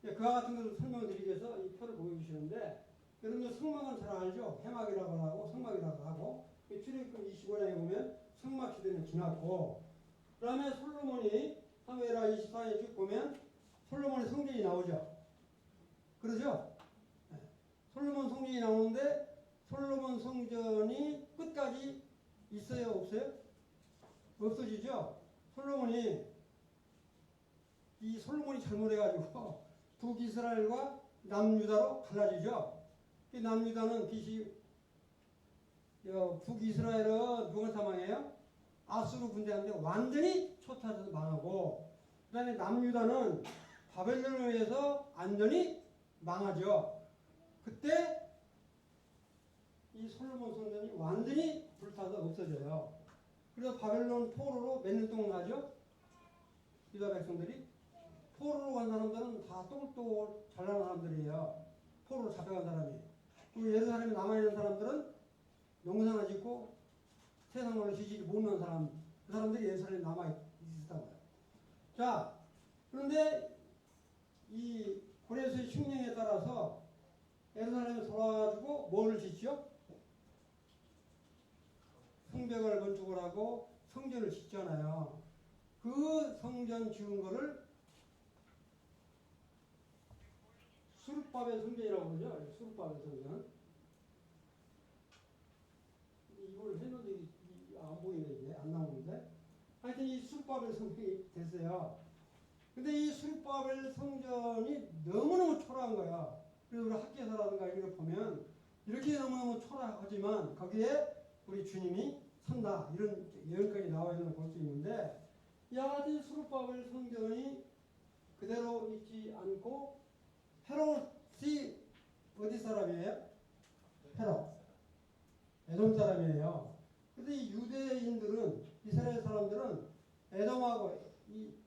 그와 같은 것을 설명을 드리기 위해서 이 표를 보여주시는데 여러분들 성막은 잘 알죠? 회막이라고 하고 성막이라고 하고 출애굽기 25장에 보면 성막 시대는 지났고 그 다음에 솔로몬이 사무엘하 24장에 쭉 보면 솔로몬의 성전이 나오죠. 그러죠? 솔로몬 성전이 나오는데 솔로몬 성전이 끝까지 있어요? 없어요? 없어지죠? 솔로몬이 잘못해가지고 북이스라엘과 남유다로 갈라지죠. 남유다는 북이스라엘은 누가 망해요? 아수르 군대한테 완전히 초토화돼서 망하고 그 다음에 남유다는 바벨론에 의해서 완전히 망하죠. 그때 이 솔로몬 성전이 완전히 불타서 없어져요. 그래서 바벨론 포로로 몇 년 동안 가죠? 유다 백성들이 포로로 간 사람들은 다 똘똘 잘난 사람들이에요. 포로로 잡혀간 사람이. 그리고 예루살렘에 남아있는 사람들은 농사나 짓고 세상으로 지지를 못하는 사람, 그 사람들이 예루살렘에 남아있었다고요. 자, 그런데 이 고레스의 흉령에 따라서 예루살렘에 돌아가지고 뭐를 짓죠? 성벽을 건축을 하고 성전을 짓잖아요. 그 성전 지은 거를 수르바벨 성전이라고 그러죠. 수르바벨 성전. 이걸 했는데 안 보이네 이게 안 나오는데. 하여튼 이 수르바벨 성전이 됐어요. 근데 이 수르바벨 성전이 너무너무 초라한 거야. 그래서 우리 학교에서라든가 이런 거 보면 이렇게 너무너무 초라하지만 거기에 우리 주님이 산다. 이런 예언까지 나와 있는 걸 볼 수 있는데 이와 같은 수르바벨 성전이 그대로 있지 않고 헤롯이 어디 사람이에요? 헤롯. 에돔 사람이에요. 근데 이 유대인들은 이스라엘 사람들은 에돔하고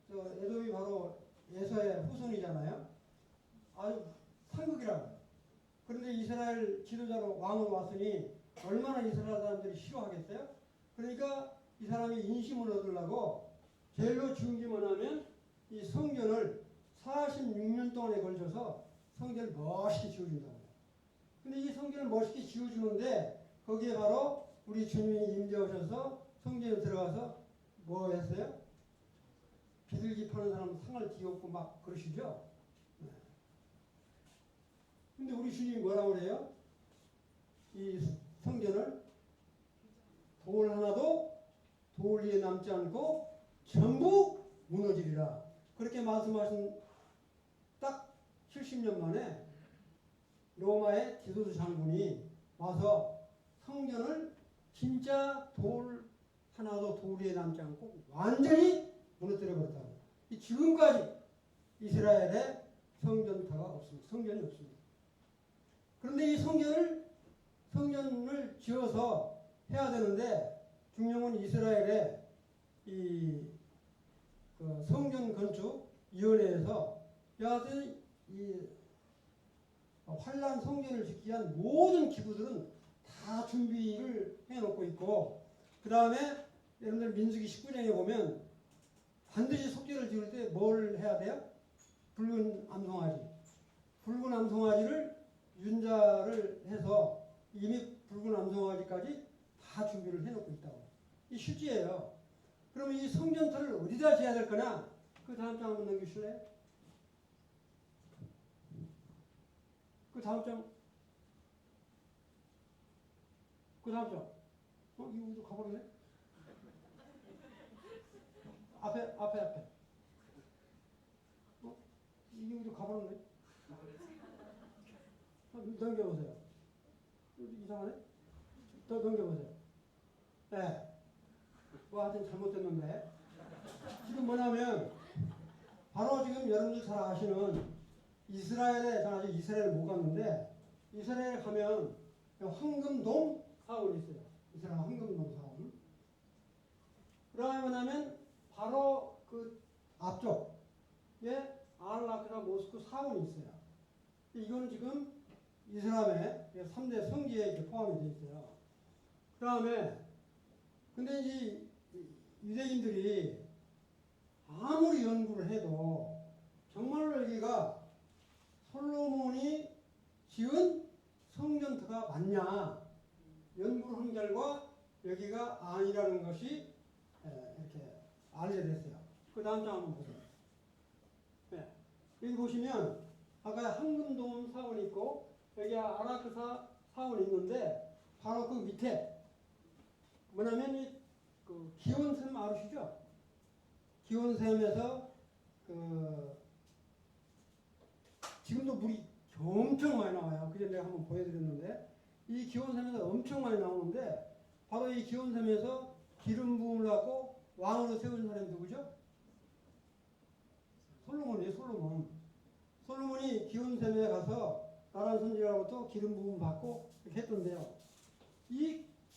에돔이 바로 에서의 후손이잖아요. 아주 상극이라고. 그런데 이스라엘 지도자로 왕으로 왔으니 얼마나 이스라엘 사람들이 싫어하겠어요? 그러니까 이 사람이 인심을 얻으려고 제일로 중기만 하면 이 성전을 46년 동안에 걸쳐서 성전을 멋있게 지어준다고. 근데 이 성전을 멋있게 지어주는데 거기에 바로 우리 주님이 임재하셔서 성전에 들어가서 뭐 했어요? 비둘기 파는 사람 상을 뒤엎고 막 그러시죠? 네. 근데 우리 주님이 뭐라고 그래요? 이 성전을 돌 하나도 돌 위에 남지 않고 전부 무너지리라. 그렇게 말씀하신 딱 70년 만에 로마의 디도스 장군이 와서 성전을 진짜 돌 하나도 돌 위에 남지 않고 완전히 무너뜨려 버렸다고. 지금까지 이스라엘에 성전터가 없습니다. 성전이 없습니다. 그런데 이 성전을 지어서 해야 되는데 중용은 이스라엘의 그 성전 건축 위원회에서 여하튼 이 환란 성전을 짓기 위한 모든 기구들은 다 준비를 해놓고 있고, 그 다음에 여러분들 민수기 19장에 보면 반드시 속죄를 지을 때 뭘 해야 돼요? 붉은 암송아지. 붉은 암송아지를 윤자를 해서 이미 붉은 암송아지까지 다 준비를 해놓고 있다고. 이 실제예요. 그러면 이 성전터를 어디다 지어야 될 거냐? 그 다음 장 한번 넘기실래요? 그 다음 장. 그 다음 장. 이거 가버렸네? 앞에. 이게 우리 가버렸네? 넘겨보세요. 이상하네? 더 넘겨보세요. 네. 뭐 하여튼 잘못됐는데. 지금 뭐냐면, 바로 지금 여러분들 잘 아시는 이스라엘에, 저는 아직 이스라엘을 못 갔는데, 이스라엘 가면 황금돔 사원이 있어요. 이스라엘 황금돔 사원. 그다음에 뭐냐면, 바로 그 앞쪽에 알라크나 모스크 사원이 있어요. 이거는 지금 이슬람의 3대 성지에 포함이 되어 있어요. 그 다음에, 근데 이제 유대인들이 아무리 연구를 해도 정말로 여기가 솔로몬이 지은 성전터가 맞냐 연구를 한 결과 여기가 아니라는 것이 이렇게 알게 됐어요. 그 다음 장 한번 보세요. 네. 여기 보시면 아까 황금돔 사원이 있고 여기 아라크사 사원이 있는데 바로 그 밑에 뭐냐면 그 기온샘 아시죠? 기온샘에서 지금도 물이 엄청 많이 나와요. 그전에 내가 한번 보여드렸는데 이 기온샘에서 엄청 많이 나오는데 바로 이 기온샘에서 기름 부음을 갖고 왕으로 세운 사람이 누구죠? 솔로몬이에요. 솔로몬이 기온샘에 가서 나란 선지자로부터 기름 부음 받고 이렇게 했던데요.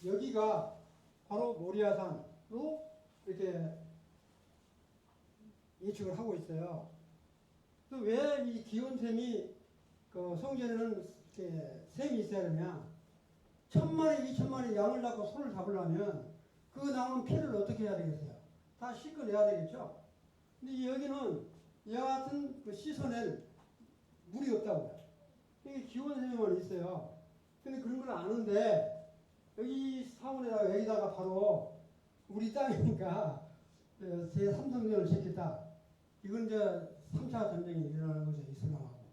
여기가 바로 모리아산으로 이렇게 예측을 하고 있어요. 왜 이 기온샘이 그 성전에는 이렇게 샘이 있어야 되냐? 1000마리, 2000마리 양을 낳고 소를 잡으려면 그 남은 피를 어떻게 해야 되겠어요? 다 씻어내야 되겠죠? 근데 여기는 이와 같은 그 씻어낼 물이 없다고요. 여기 기온샘만 있어요. 근데 그런 걸 아는데 여기 사원에다가 여기다가 바로 우리 땅이니까 제3성전을 짓겠다. 이건 이제 3차 전쟁이 일어나는 거죠. 이슬람하고.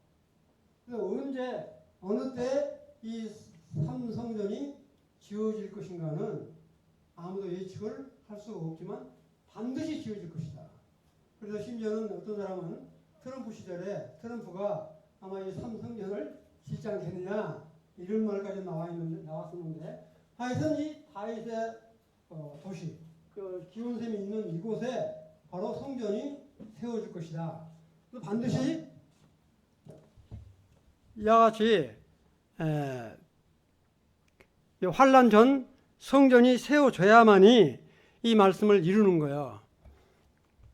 그래서 언제 어느 때 이 3성전이 지어질 것인가는 아무도 예측을 할 수가 없지만 반드시 지어질 것이다. 그래서 심지어는 어떤 사람은 트럼프 시절에 트럼프가 아마 이 삼성전을 짓지 않겠느냐 이런 말까지 나왔었는데 하여튼 이 다윗의 도시 그 기온샘이 있는 이곳에 바로 성전이 세워질 것이다. 반드시 이와 같이 환란 전 성전이 세워져야만이 이 말씀을 이루는 거예요.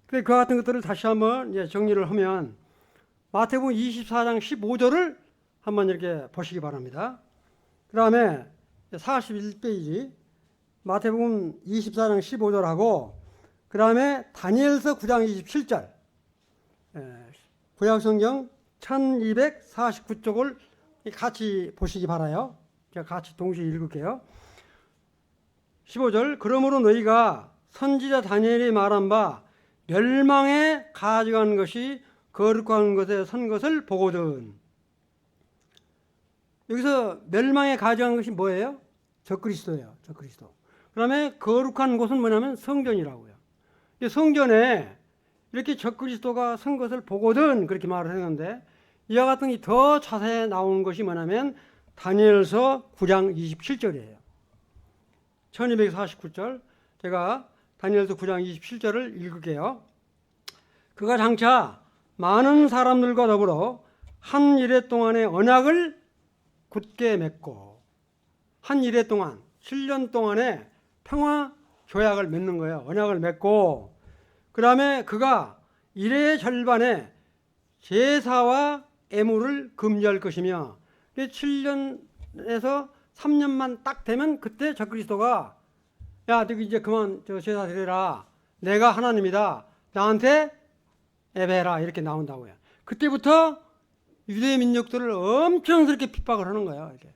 그 같은 것들을 다시 한번 이제 정리를 하면 마태복음 24장 15절을 한번 이렇게 보시기 바랍니다. 그 다음에 41페이지 마태복음 24장 15절하고 그 다음에 다니엘서 9장 27절 구약성경 1249쪽을 같이 보시기 바라요. 제가 같이 동시에 읽을게요. 15절 그러므로 너희가 선지자 다니엘이 말한 바 멸망에 가져간 것이 거룩한 것에 선 것을 보거든. 여기서 멸망에 가져간 것이 뭐예요? 적그리스도예요. 적그리스도. 그 다음에 거룩한 곳은 뭐냐면 성전이라고요. 성전에 이렇게 적그리스도가 선 것을 보거든 그렇게 말을 했는데 이와 같은 게 더 자세히 나온 것이 뭐냐면 다니엘서 9장 27절이에요. 1249절 제가 다니엘서 9장 27절을 읽을게요. 그가 장차 많은 사람들과 더불어 한 일해 동안의 언약을 굳게 맺고 한 일해 동안 7년 동안의 평화 조약을 맺는 거예요. 언약을 맺고 그 다음에 그가 일해의 절반에 제사와 애물을 금지할 것이며 7년에서 3년만 딱 되면 그때 적그리스도가 야, 너 이제 그만 제사 드려라. 내가 하나님이다. 나한테 예배해라. 이렇게 나온다고요. 그때부터 유대 민족들을 엄청스럽게 핍박을 하는 거예요. 이렇게.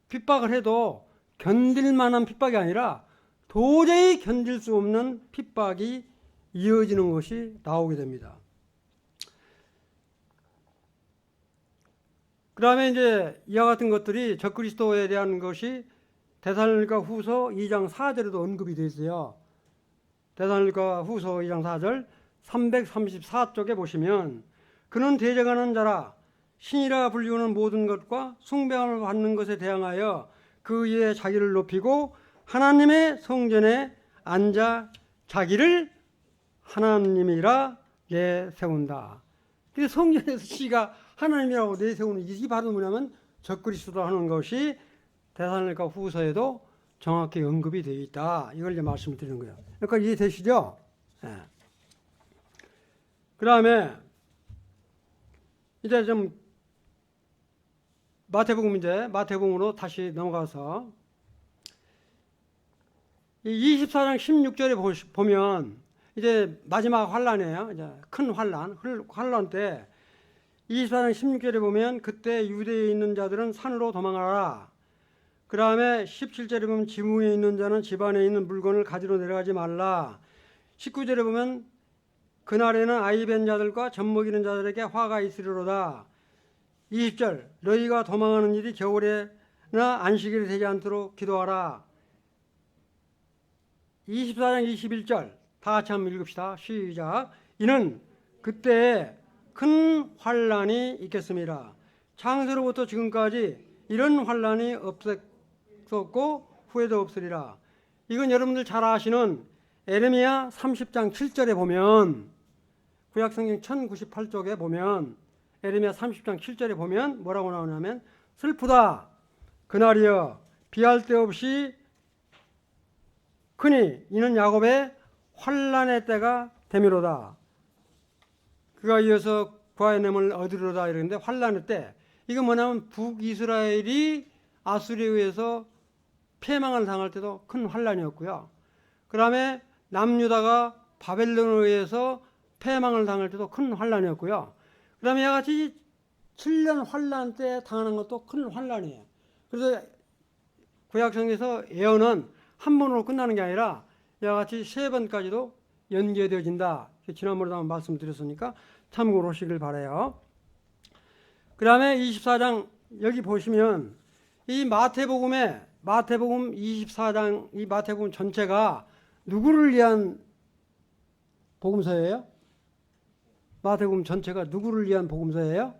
핍박을 해도 견딜 만한 핍박이 아니라 도저히 견딜 수 없는 핍박이 이어지는 것이 나오게 됩니다. 그 다음에 이제 이와 같은 것들이 적그리스도에 대한 것이 데살로니가 후서 2장 4절에도 언급이 되어 있어요. 데살로니가 후서 2장 4절 334쪽에 보시면 그는 대적하는 자라 신이라 불리우는 모든 것과 숭배함을 받는 것에 대항하여 그 위에 자기를 높이고 하나님의 성전에 앉아 자기를 하나님이라 내세운다. 그래서 성전에서 지가 하나님이라고 내세우는 이 바로 뭐냐면 적그리스도 하는 것이 데살로니가 후서에도 정확히 언급이 되어 있다. 이걸 이제 말씀을 드리는 거예요. 그러니까 이해되시죠? 네. 그 다음에 이제 좀 마태복음으로 다시 넘어가서 이 24장 16절에 보면 이제 마지막 환란이에요. 이제 큰 환란 때 24장 16절에 보면 그때 유대에 있는 자들은 산으로 도망하라. 그 다음에 17절에 보면 지붕에 있는 자는 집 안에 있는 물건을 가지러 내려가지 말라. 19절에 보면 그날에는 아이 뵌 자들과 젖 먹이는 자들에게 화가 있으리로다. 20절 너희가 도망하는 일이 겨울에나 안식일이 되지 않도록 기도하라. 24장 21절 다 같이 한번 읽읍시다. 시작. 이는 그때 큰 환란이 있겠습니다. 창세로부터 지금까지 이런 환란이 없었고 후에도 없으리라. 이건 여러분들 잘 아시는 에레미야 30장 7절에 보면 구약성경 1098쪽에 보면 에레미야 30장 7절에 보면 뭐라고 나오냐면 슬프다 그날이여 비할 데 없이 크니 이는 야곱의 환란의 때가 되미로다. 그가 이어서 구하의 냄을 얻으리로다 이러는데 환란의 때 이건 뭐냐면 북이스라엘이 아수리에 의해서 패망을 당할 때도 큰 환란이었고요. 그 다음에 남유다가 바벨론에 의해서 패망을 당할 때도 큰 환란이었고요. 그 다음에 이같이 7년 환란 때 당하는 것도 큰 환란이에요. 그래서 구약성에서 예언은 한 번으로 끝나는 게 아니라 이같이 3번까지도 연계되어진다. 지난번에도 한번 말씀드렸으니까 참고로 하시길 바라요. 그 다음에 24장 여기 보시면 이 마태복음 24장 이 마태복음 전체가 누구를 위한 복음서예요? 마태복음 전체가 누구를 위한 복음서예요?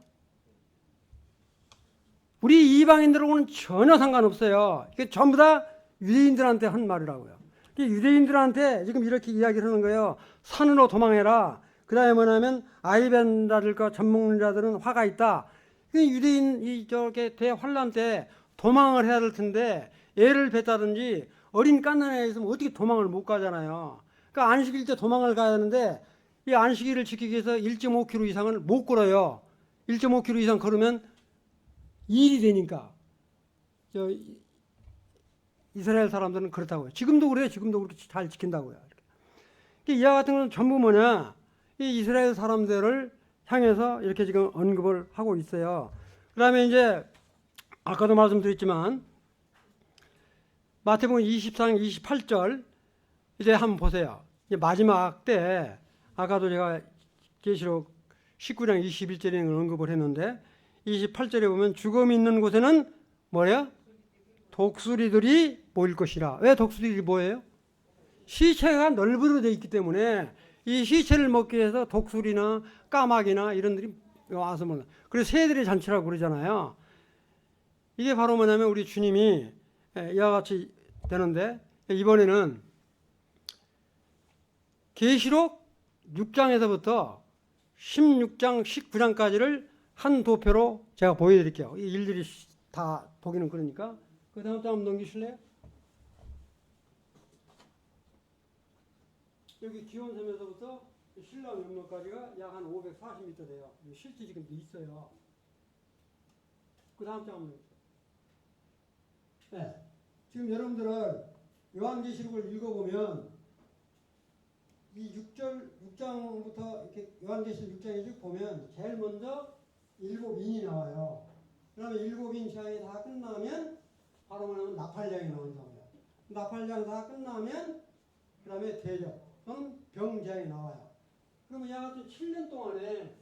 우리 이방인들하고는 전혀 상관없어요. 이게 전부 다 유대인들한테 한 말이라고요. 유대인들한테 지금 이렇게 이야기를 하는 거예요. 산으로 도망해라. 그 다음에 뭐냐면 아이벤다들과 젖먹는 화가 있다. 유대인 저렇게 대환란 때 도망을 해야 될 텐데 애를 뱉다든지 어린 갓난아이가 있으면 어떻게 도망을 못 가잖아요. 그러니까 안식일 때 도망을 가야 하는데 이 안식일을 지키기 위해서 1.5km 이상을 못 걸어요. 1.5km 이상 걸으면 일이 되니까. 이스라엘 사람들은 그렇다고요. 지금도 그래요. 지금도 그렇게 잘 지킨다고요. 이와 같은 것은 전부 뭐냐? 이 이스라엘 사람들을 향해서 이렇게 지금 언급을 하고 있어요. 그 다음에 이제 아까도 말씀드렸지만 마태복음 24장 28절 이제 한번 보세요. 이제 마지막 때 아까도 제가 계시록 19장 21절에 언급을 했는데 28절에 보면 죽음이 있는 곳에는 뭐예요? 독수리들이 모일 것이라. 왜 독수리들이 뭐예요? 시체가 널브러 되어 있기 때문에 이 시체를 먹기 위해서 독수리나 까마귀나 이런 들이 와서 먹는. 그래서 새들의 잔치라고 그러잖아요. 이게 바로 뭐냐면 우리 주님이 이와 같이 되는데 이번에는 계시록 6장에서부터 16장, 19장까지를 한 도표로 제가 보여드릴게요. 이 일들이 다 보기는 그러니까. 그 다음 장 한번 넘기실래요? 여기 기원섬에서부터 신랑 연못까지가 약 한 540m 돼요. 실제 지금 있어요. 그 다음 장 한번 넘기세요. 네. 지금 여러분들은 요한계시록을 읽어보면 이 6장부터 이렇게 요한계시록 6장에 쭉 보면 제일 먼저 일곱인이 나와요. 그러면 일곱인 재앙이 다 끝나면 바로 뭐냐면 나팔장이 나온다고요. 나팔장 다 끝나면 그 다음에 대적 또는 병재앙이 나와요. 그러면 이 같은 7년 동안에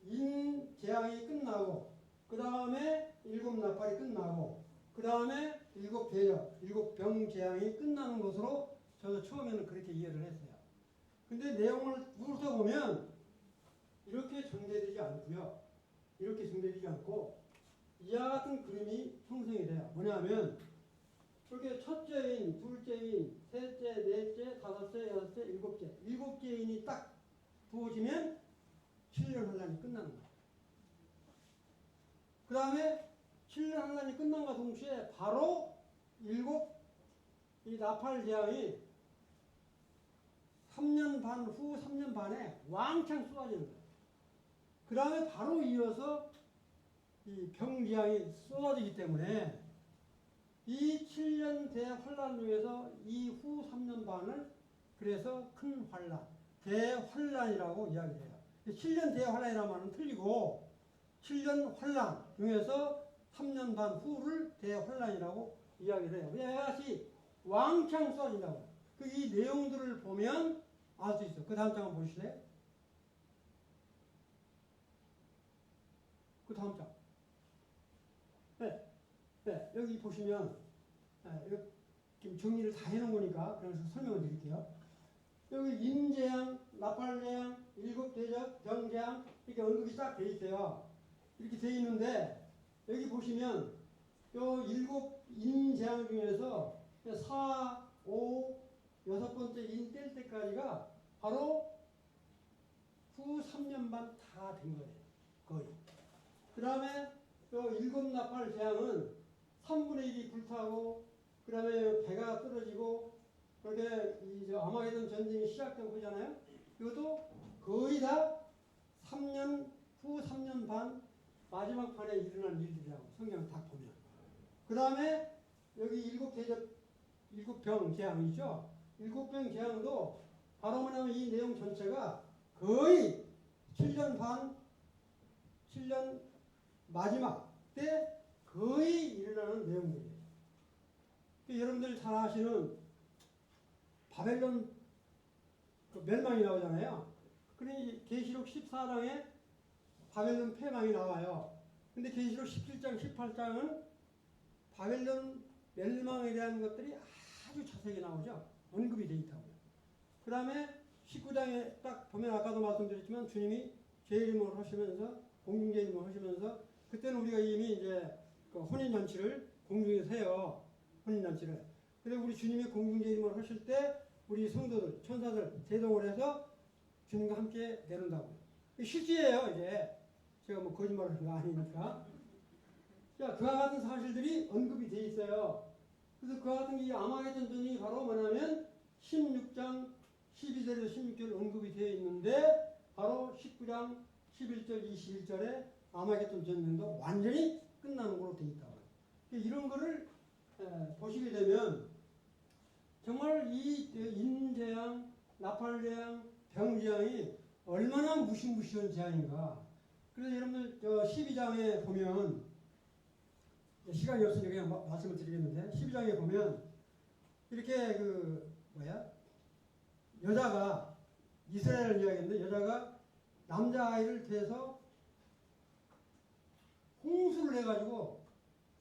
인재앙이 끝나고 그 다음에 일곱 나팔이 끝나고 그 다음에 일곱 대적, 일곱 병재앙이 끝나는 것으로 저도 처음에는 그렇게 이해를 했어요. 근데 내용을 훑어보면 이렇게 전개되지 않고요. 이렇게 전개되지 않고 이와 같은 그림이 형성이 돼요. 뭐냐면 이렇게 첫째인, 둘째인, 셋째, 넷째, 다섯째, 여섯째, 일곱째. 일곱째 인이 딱 부어지면 7년 환란이 끝나는 거예요. 그 다음에 7년 환란이 끝난과 동시에 바로 일곱 이 나팔 재앙이 3년 반 후 3년 반에 왕창 쏟아지는 거예요. 그 다음에 바로 이어서 이 병재앙이 쏟아지기 때문에 이 7년 대환란 중에서 이후 3년 반을 그래서 큰 환란, 대환란이라고 이야기해요. 7년 대환란이라는 말은 틀리고 7년 환란 중에서 3년 반 후를 대환란이라고 이야기를 해요. 이것이 왕창 쏟아진다고. 이 내용들을 보면 알 수 있어요. 그 다음 장 한번 보실래요? 그 다음 장. 네, 여기 보시면 지금 정리를 다 해놓은 거니까 그래서 설명을 드릴게요. 여기 인재앙, 나팔재앙, 일곱 대적, 병재앙 이렇게 언급이 딱 돼 있어요. 이렇게 돼 있는데 여기 보시면 요 일곱 인재앙 중에서 4, 5, 여섯 번째 인 뗄 때까지가 바로 후 3년 반 다 된 거예요. 거의. 그 다음에 요 일곱 나팔 재앙은 3분의 1이 불타고 그 다음에 배가 떨어지고 그렇게 이 아마게돈 전쟁이 시작되고 그러잖아요. 이것도 거의 다 3년 후 3년 반 마지막 판에 일어난 일들이라고 성경을 딱 보면. 그 다음에 여기 일곱 대적 일곱 병 재앙이죠. 일곱 병 재앙도 바로 뭐냐면 이 내용 전체가 거의 7년 반, 7년 마지막 때 거의 일어나는 내용들이에요. 여러분들 잘 아시는 바벨론 멸망이 나오잖아요. 그러니 계시록 14장에 바벨론 패망이 나와요. 근데 계시록 17장, 18장은 바벨론 멸망에 대한 것들이 아주 자세하게 나오죠. 언급이 되어 있다고요. 그 다음에 19장에 딱 보면 아까도 말씀드렸지만 주님이 재림을 하시면서 공중재림을 하시면서 그때는 우리가 이미 이제 그 혼인잔치를 공중에서 해요. 혼인잔치를. 그래서 우리 주님이 공중재림을 하실 때 우리 성도들, 천사들 대동을 해서 주님과 함께 내려온다고요. 실제예요, 이게. 제가 뭐 거짓말하는 거 아니니까. 자, 그와 같은 사실들이 언급이 돼 있어요. 그래서 그와 같은 이 아마겟돈 전쟁이 바로 뭐냐면 16장 12절에서 16절 언급이 되어 있는데 바로 19장 11절 21절에 아마겟돈 전쟁도 완전히 끝나는 걸로 되어 있다고. 이런 거를 보시게 되면 정말 이 인재앙, 나팔재앙, 병재앙이 얼마나 무시무시한 재앙인가. 그래서 여러분들 12장에 보면 시간이 없으니까 그냥 말씀을 드리겠는데 12장에 보면 이렇게 여자가 이스라엘을 이야기했는데 여자가 남자아이를 대서 홍수를 해가지고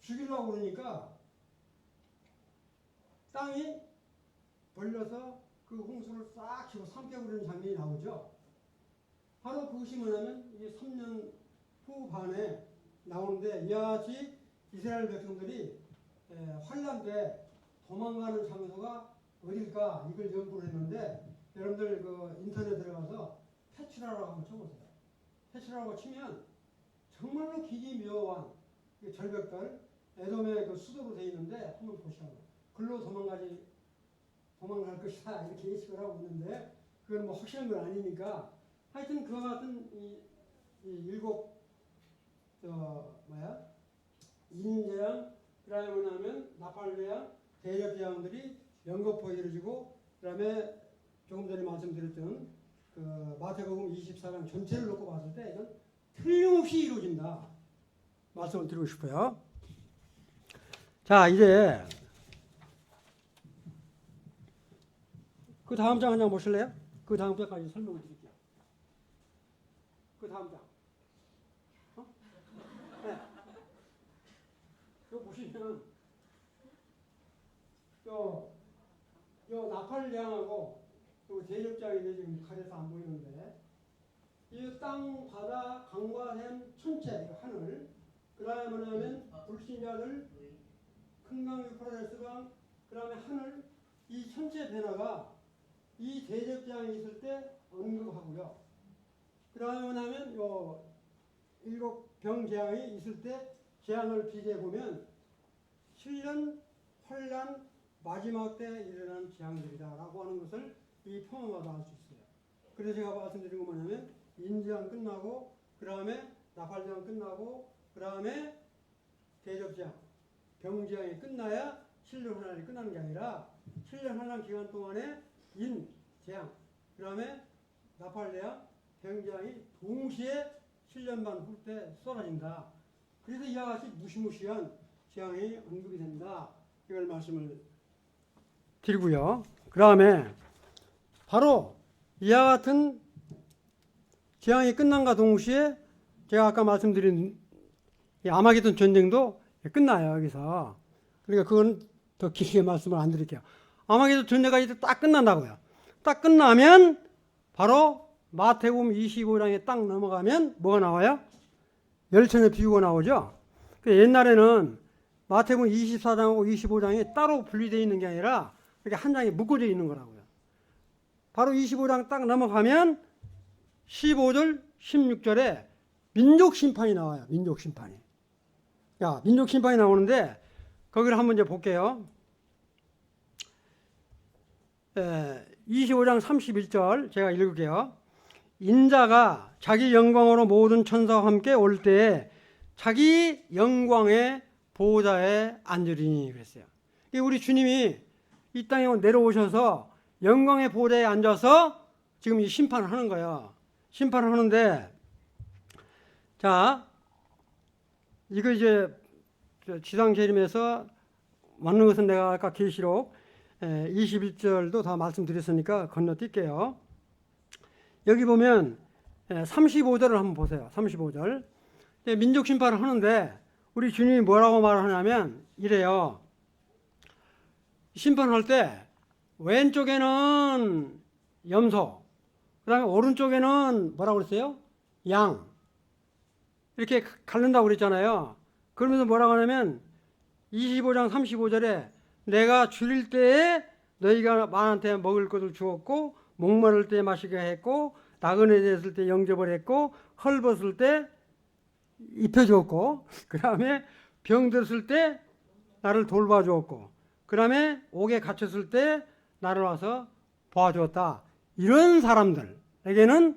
죽이려고 그러니까 땅이 벌려서 그 홍수를 싹 치고 삼켜버리는 장면이 나오죠. 바로 그것이 뭐냐면 이게 3년 후반에 나오는데 이와 같이 이스라엘 백성들이 환란 때 도망가는 장소가 어딜까 이걸 연구를 했는데 여러분들 그 인터넷에 들어가서 페추라라고 한번 쳐보세요. 페추라라고 치면 정말로 기기묘한 절벽들 에돔의 그 수도로 되어 있는데 한번 보시라고. 글로 도망갈 것이다 이렇게 예측을 하고 있는데 그건 뭐 확실한 건 아니니까 하여튼 그와 같은 이 일곱 인재앙, 그 다음에 뭐냐면 나팔재앙, 대접재앙들이 연거푸 이루어지고 그 다음에 조금 전에 말씀드렸던 그 마태복음 24장 전체를 놓고 봤을 때 이건 틀림없이 이루어진다 말씀을 드리고 싶어요. 자, 이제 그 다음 장 한 장 보실래요? 그 다음 장까지 설명을 드릴게요. 그 다음 장. 네. 이거 보시면 요 나팔장하고 요 대접장인데 지금 가려서 안 보이는데 이 땅, 바다, 강과 샘, 천체, 하늘 그 다음에 뭐냐면 불신자들, 큰 강, 유프라데스 강, 그 다음에 하늘 이 천체 변화가 이 대접장이 있을 때 언급하고요. 그 다음에 뭐냐면 요 일곱 병재앙이 있을 때 재앙을 비교해 보면 7년 환란 마지막 때 일어난 재앙들이다라고 하는 것을 이 포함하다 알 수 있어요. 그래서 제가 말씀드린 건 뭐냐면 인재앙 끝나고 그 다음에 나팔재앙 끝나고 그 다음에 대접재앙, 병재앙이 끝나야 7년 환란이 끝나는 게 아니라 7년 환란 기간 동안에 인재앙, 그 다음에 나팔재앙, 병재앙이 동시에 7년 반 후 때 쏟아진다. 그래서 이와 같이 무시무시한 재앙이 언급이 된다. 이걸 말씀을 드리고요. 그 다음에 바로 이와 같은 재앙이 끝난과 동시에 제가 아까 말씀드린 이 아마겟돈 전쟁도 끝나요. 여기서. 그러니까 그건 더 길게 말씀을 안 드릴게요. 아마겟돈 전쟁까지 딱 끝난다고요. 딱 끝나면 바로 마태복음 25장에 딱 넘어가면 뭐가 나와요? 열천의 비유가 나오죠. 옛날에는 마태복음 24장하고 25장이 따로 분리되어 있는 게 아니라 이렇게 한 장에 묶어져 있는 거라고요. 바로 25장 딱 넘어가면 15절, 16절에 민족 심판이 나와요. 민족 심판이. 민족 심판이 나오는데 거기를 한번 이제 볼게요. 25장 31절 제가 읽을게요. 인자가 자기 영광으로 모든 천사와 함께 올 때에 자기 영광의 보호자에 앉으리니 그랬어요. 우리 주님이 이 땅에 내려오셔서 영광의 보호자에 앉아서 지금 이 심판을 하는 거예요. 심판을 하는데 자 이거 이제 지상 재림에서 맞는 것은 내가 아까 계시록 21절도 다 말씀드렸으니까 건너뛸게요. 여기 보면 35절을 한번 보세요. 35절. 민족 심판을 하는데 우리 주님이 뭐라고 말을 하냐면 이래요. 심판할 때 왼쪽에는 염소, 그 다음에 오른쪽에는 뭐라고 그랬어요? 양. 이렇게 갈른다고 그랬잖아요. 그러면서 뭐라고 하냐면 25장 35절에 내가 줄일 때에 너희가 만한테 먹을 것을 주었고 목마를 때 마시게 했고 나그네 됐을 때 영접을 했고 헐벗을 때 입혀주었고 그 다음에 병들었을 때 나를 돌봐주었고 그 다음에 옥에 갇혔을 때 나를 와서 도와주었다. 이런 사람들에게는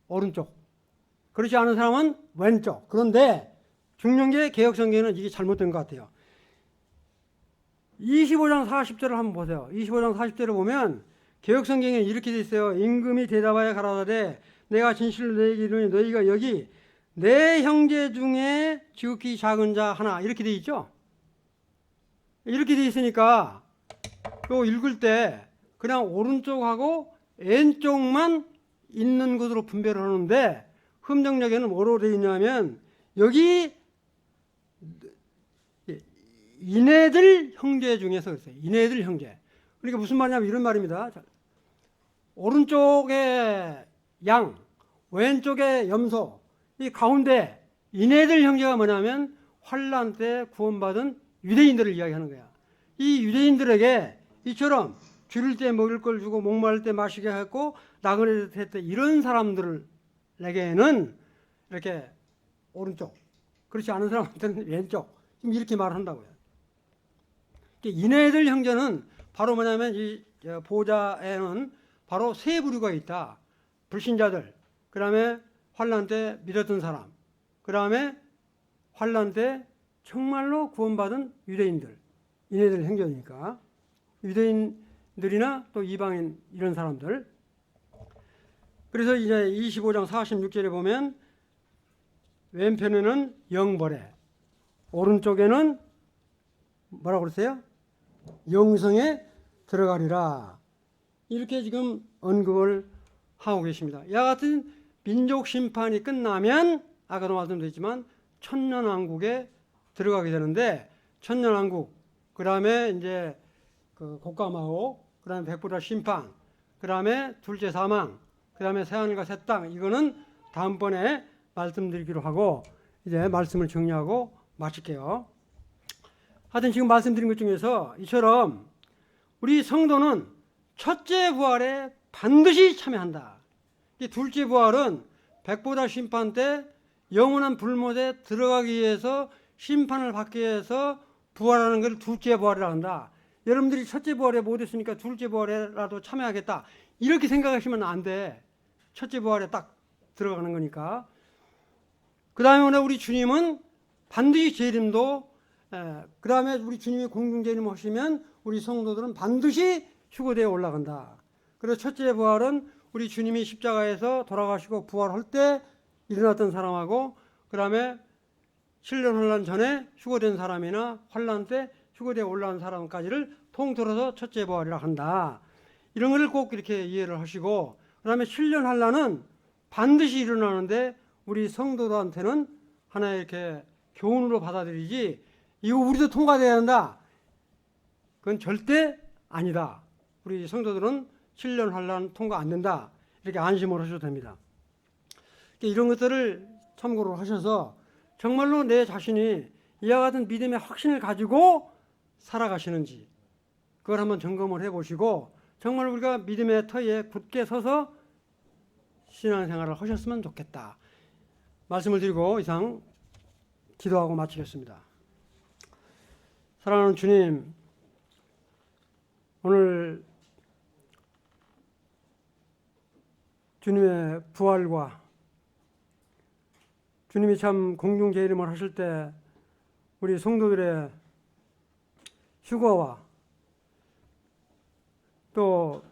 오른쪽, 그렇지 않은 사람은 왼쪽. 그런데 중요한 게 개혁성경에는 이게 잘못된 것 같아요. 25장 40절을 한번 보세요. 25장 40절을 보면 개혁성경에 이렇게 돼 있어요. 임금이 대답하여 가라사대 내가 진실로 너희에게 이르노니 너희가 여기 내 형제 중에 지극히 작은 자 하나 이렇게 돼 있죠. 이렇게 돼 있으니까 요 읽을 때 그냥 오른쪽하고 왼쪽만 있는 것으로 분별을 하는데 흠정역에는 뭐로 되어 있냐면 여기 이네들 형제 중에서 그랬어요. 이네들 형제. 그러니까 무슨 말이냐면 이런 말입니다. 오른쪽에 양, 왼쪽에 염소, 이 가운데 이네들 형제가 뭐냐면 환난 때 구원받은 유대인들을 이야기하는 거야. 이 유대인들에게 이처럼 줄일 때 먹을 걸 주고 목마를 때 마시게 했고 나그네 때 이런 사람들에게는 이렇게 오른쪽, 그렇지 않은 사람한테는 왼쪽, 지금 이렇게 말한다고요. 이네들 형제는 바로 뭐냐면 이 보좌에는 바로 세 부류가 있다. 불신자들, 그 다음에 환난 때 믿었던 사람, 그 다음에 환난 때 정말로 구원받은 유대인들, 이네들 형제니까 유대인들이나 또 이방인 이런 사람들. 그래서 이제 25장 46절에 보면 왼편에는 영벌에, 오른쪽에는 뭐라고 그랬어요? 영성에 들어가리라. 이렇게 지금 언급을 하고 계십니다. 이와 같은 민족 심판이 끝나면 아까도 말씀드렸지만 천년왕국에 들어가게 되는데 천년왕국, 그 다음에 이제 그 곡감하고, 그 다음에 백보다 심판, 그 다음에 둘째 사망, 그 다음에 새하늘과 새 땅, 이거는 다음번에 말씀드리기로 하고 이제 말씀을 정리하고 마칠게요. 하여튼 지금 말씀드린 것 중에서 이처럼 우리 성도는 첫째 부활에 반드시 참여한다. 이 둘째 부활은 백보다 심판 때 영원한 불못에 들어가기 위해서 심판을 받기 위해서 부활하는 걸 둘째 부활이라 한다. 여러분들이 첫째 부활에 못했으니까 둘째 부활에라도 참여하겠다. 이렇게 생각하시면 안 돼. 첫째 부활에 딱 들어가는 거니까. 그 다음에 우리 주님은 반드시 재림도, 그 다음에 우리 주님이 공중재림 하시면 우리 성도들은 반드시 휴거되어 올라간다. 그래서 첫째 부활은 우리 주님이 십자가에서 돌아가시고 부활할 때 일어났던 사람하고, 그 다음에 7년 환란 전에 휴거된 사람이나 환란 때 휴거되어 올라온 사람까지를 통틀어서 첫째 부활이라 한다. 이런 것을 꼭 이렇게 이해를 하시고, 그 다음에 7년 환란은 반드시 일어나는데 우리 성도들한테는 하나의 이렇게 교훈으로 받아들이지, 이거 우리도 통과돼야 한다, 그건 절대 아니다. 우리 성도들은 7년 환란 통과 안 된다. 이렇게 안심을 하셔도 됩니다. 이런 것들을 참고로 하셔서 정말로 내 자신이 이와 같은 믿음의 확신을 가지고 살아가시는지 그걸 한번 점검을 해보시고 정말 우리가 믿음의 터에 굳게 서서 신앙생활을 하셨으면 좋겠다. 말씀을 드리고 이상 기도하고 마치겠습니다. 사랑하는 주님, 오늘 주님의 부활과 주님이 참 공중재림을 하실 때 우리 성도들의 휴거와 또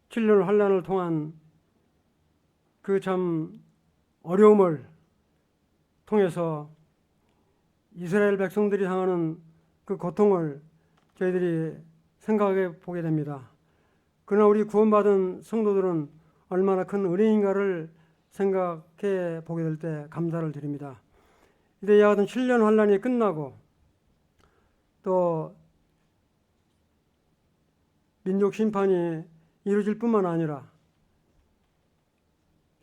칠년 환난을 통한 그 참 어려움을 통해서 이스라엘 백성들이 당하는 그 고통을 저희들이 생각해 보게 됩니다. 그러나 우리 구원받은 성도들은 얼마나 큰 은혜인가를 생각해 보게 될 때 감사를 드립니다. 이제 이와 같은 7년 환란이 끝나고 또 민족 심판이 이루어질 뿐만 아니라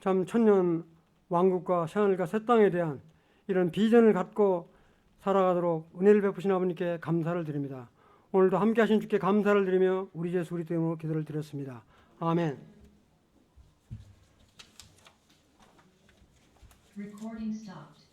참 천년 왕국과 새하늘과 새 땅에 대한 이런 비전을 갖고 살아가도록 은혜를 베푸신 아버님께 감사를 드립니다. 오늘도 함께 하신 주께 감사를 드리며 우리 예수 그리스도 이름으로 기도를 드렸습니다. 아멘. Recording stopped.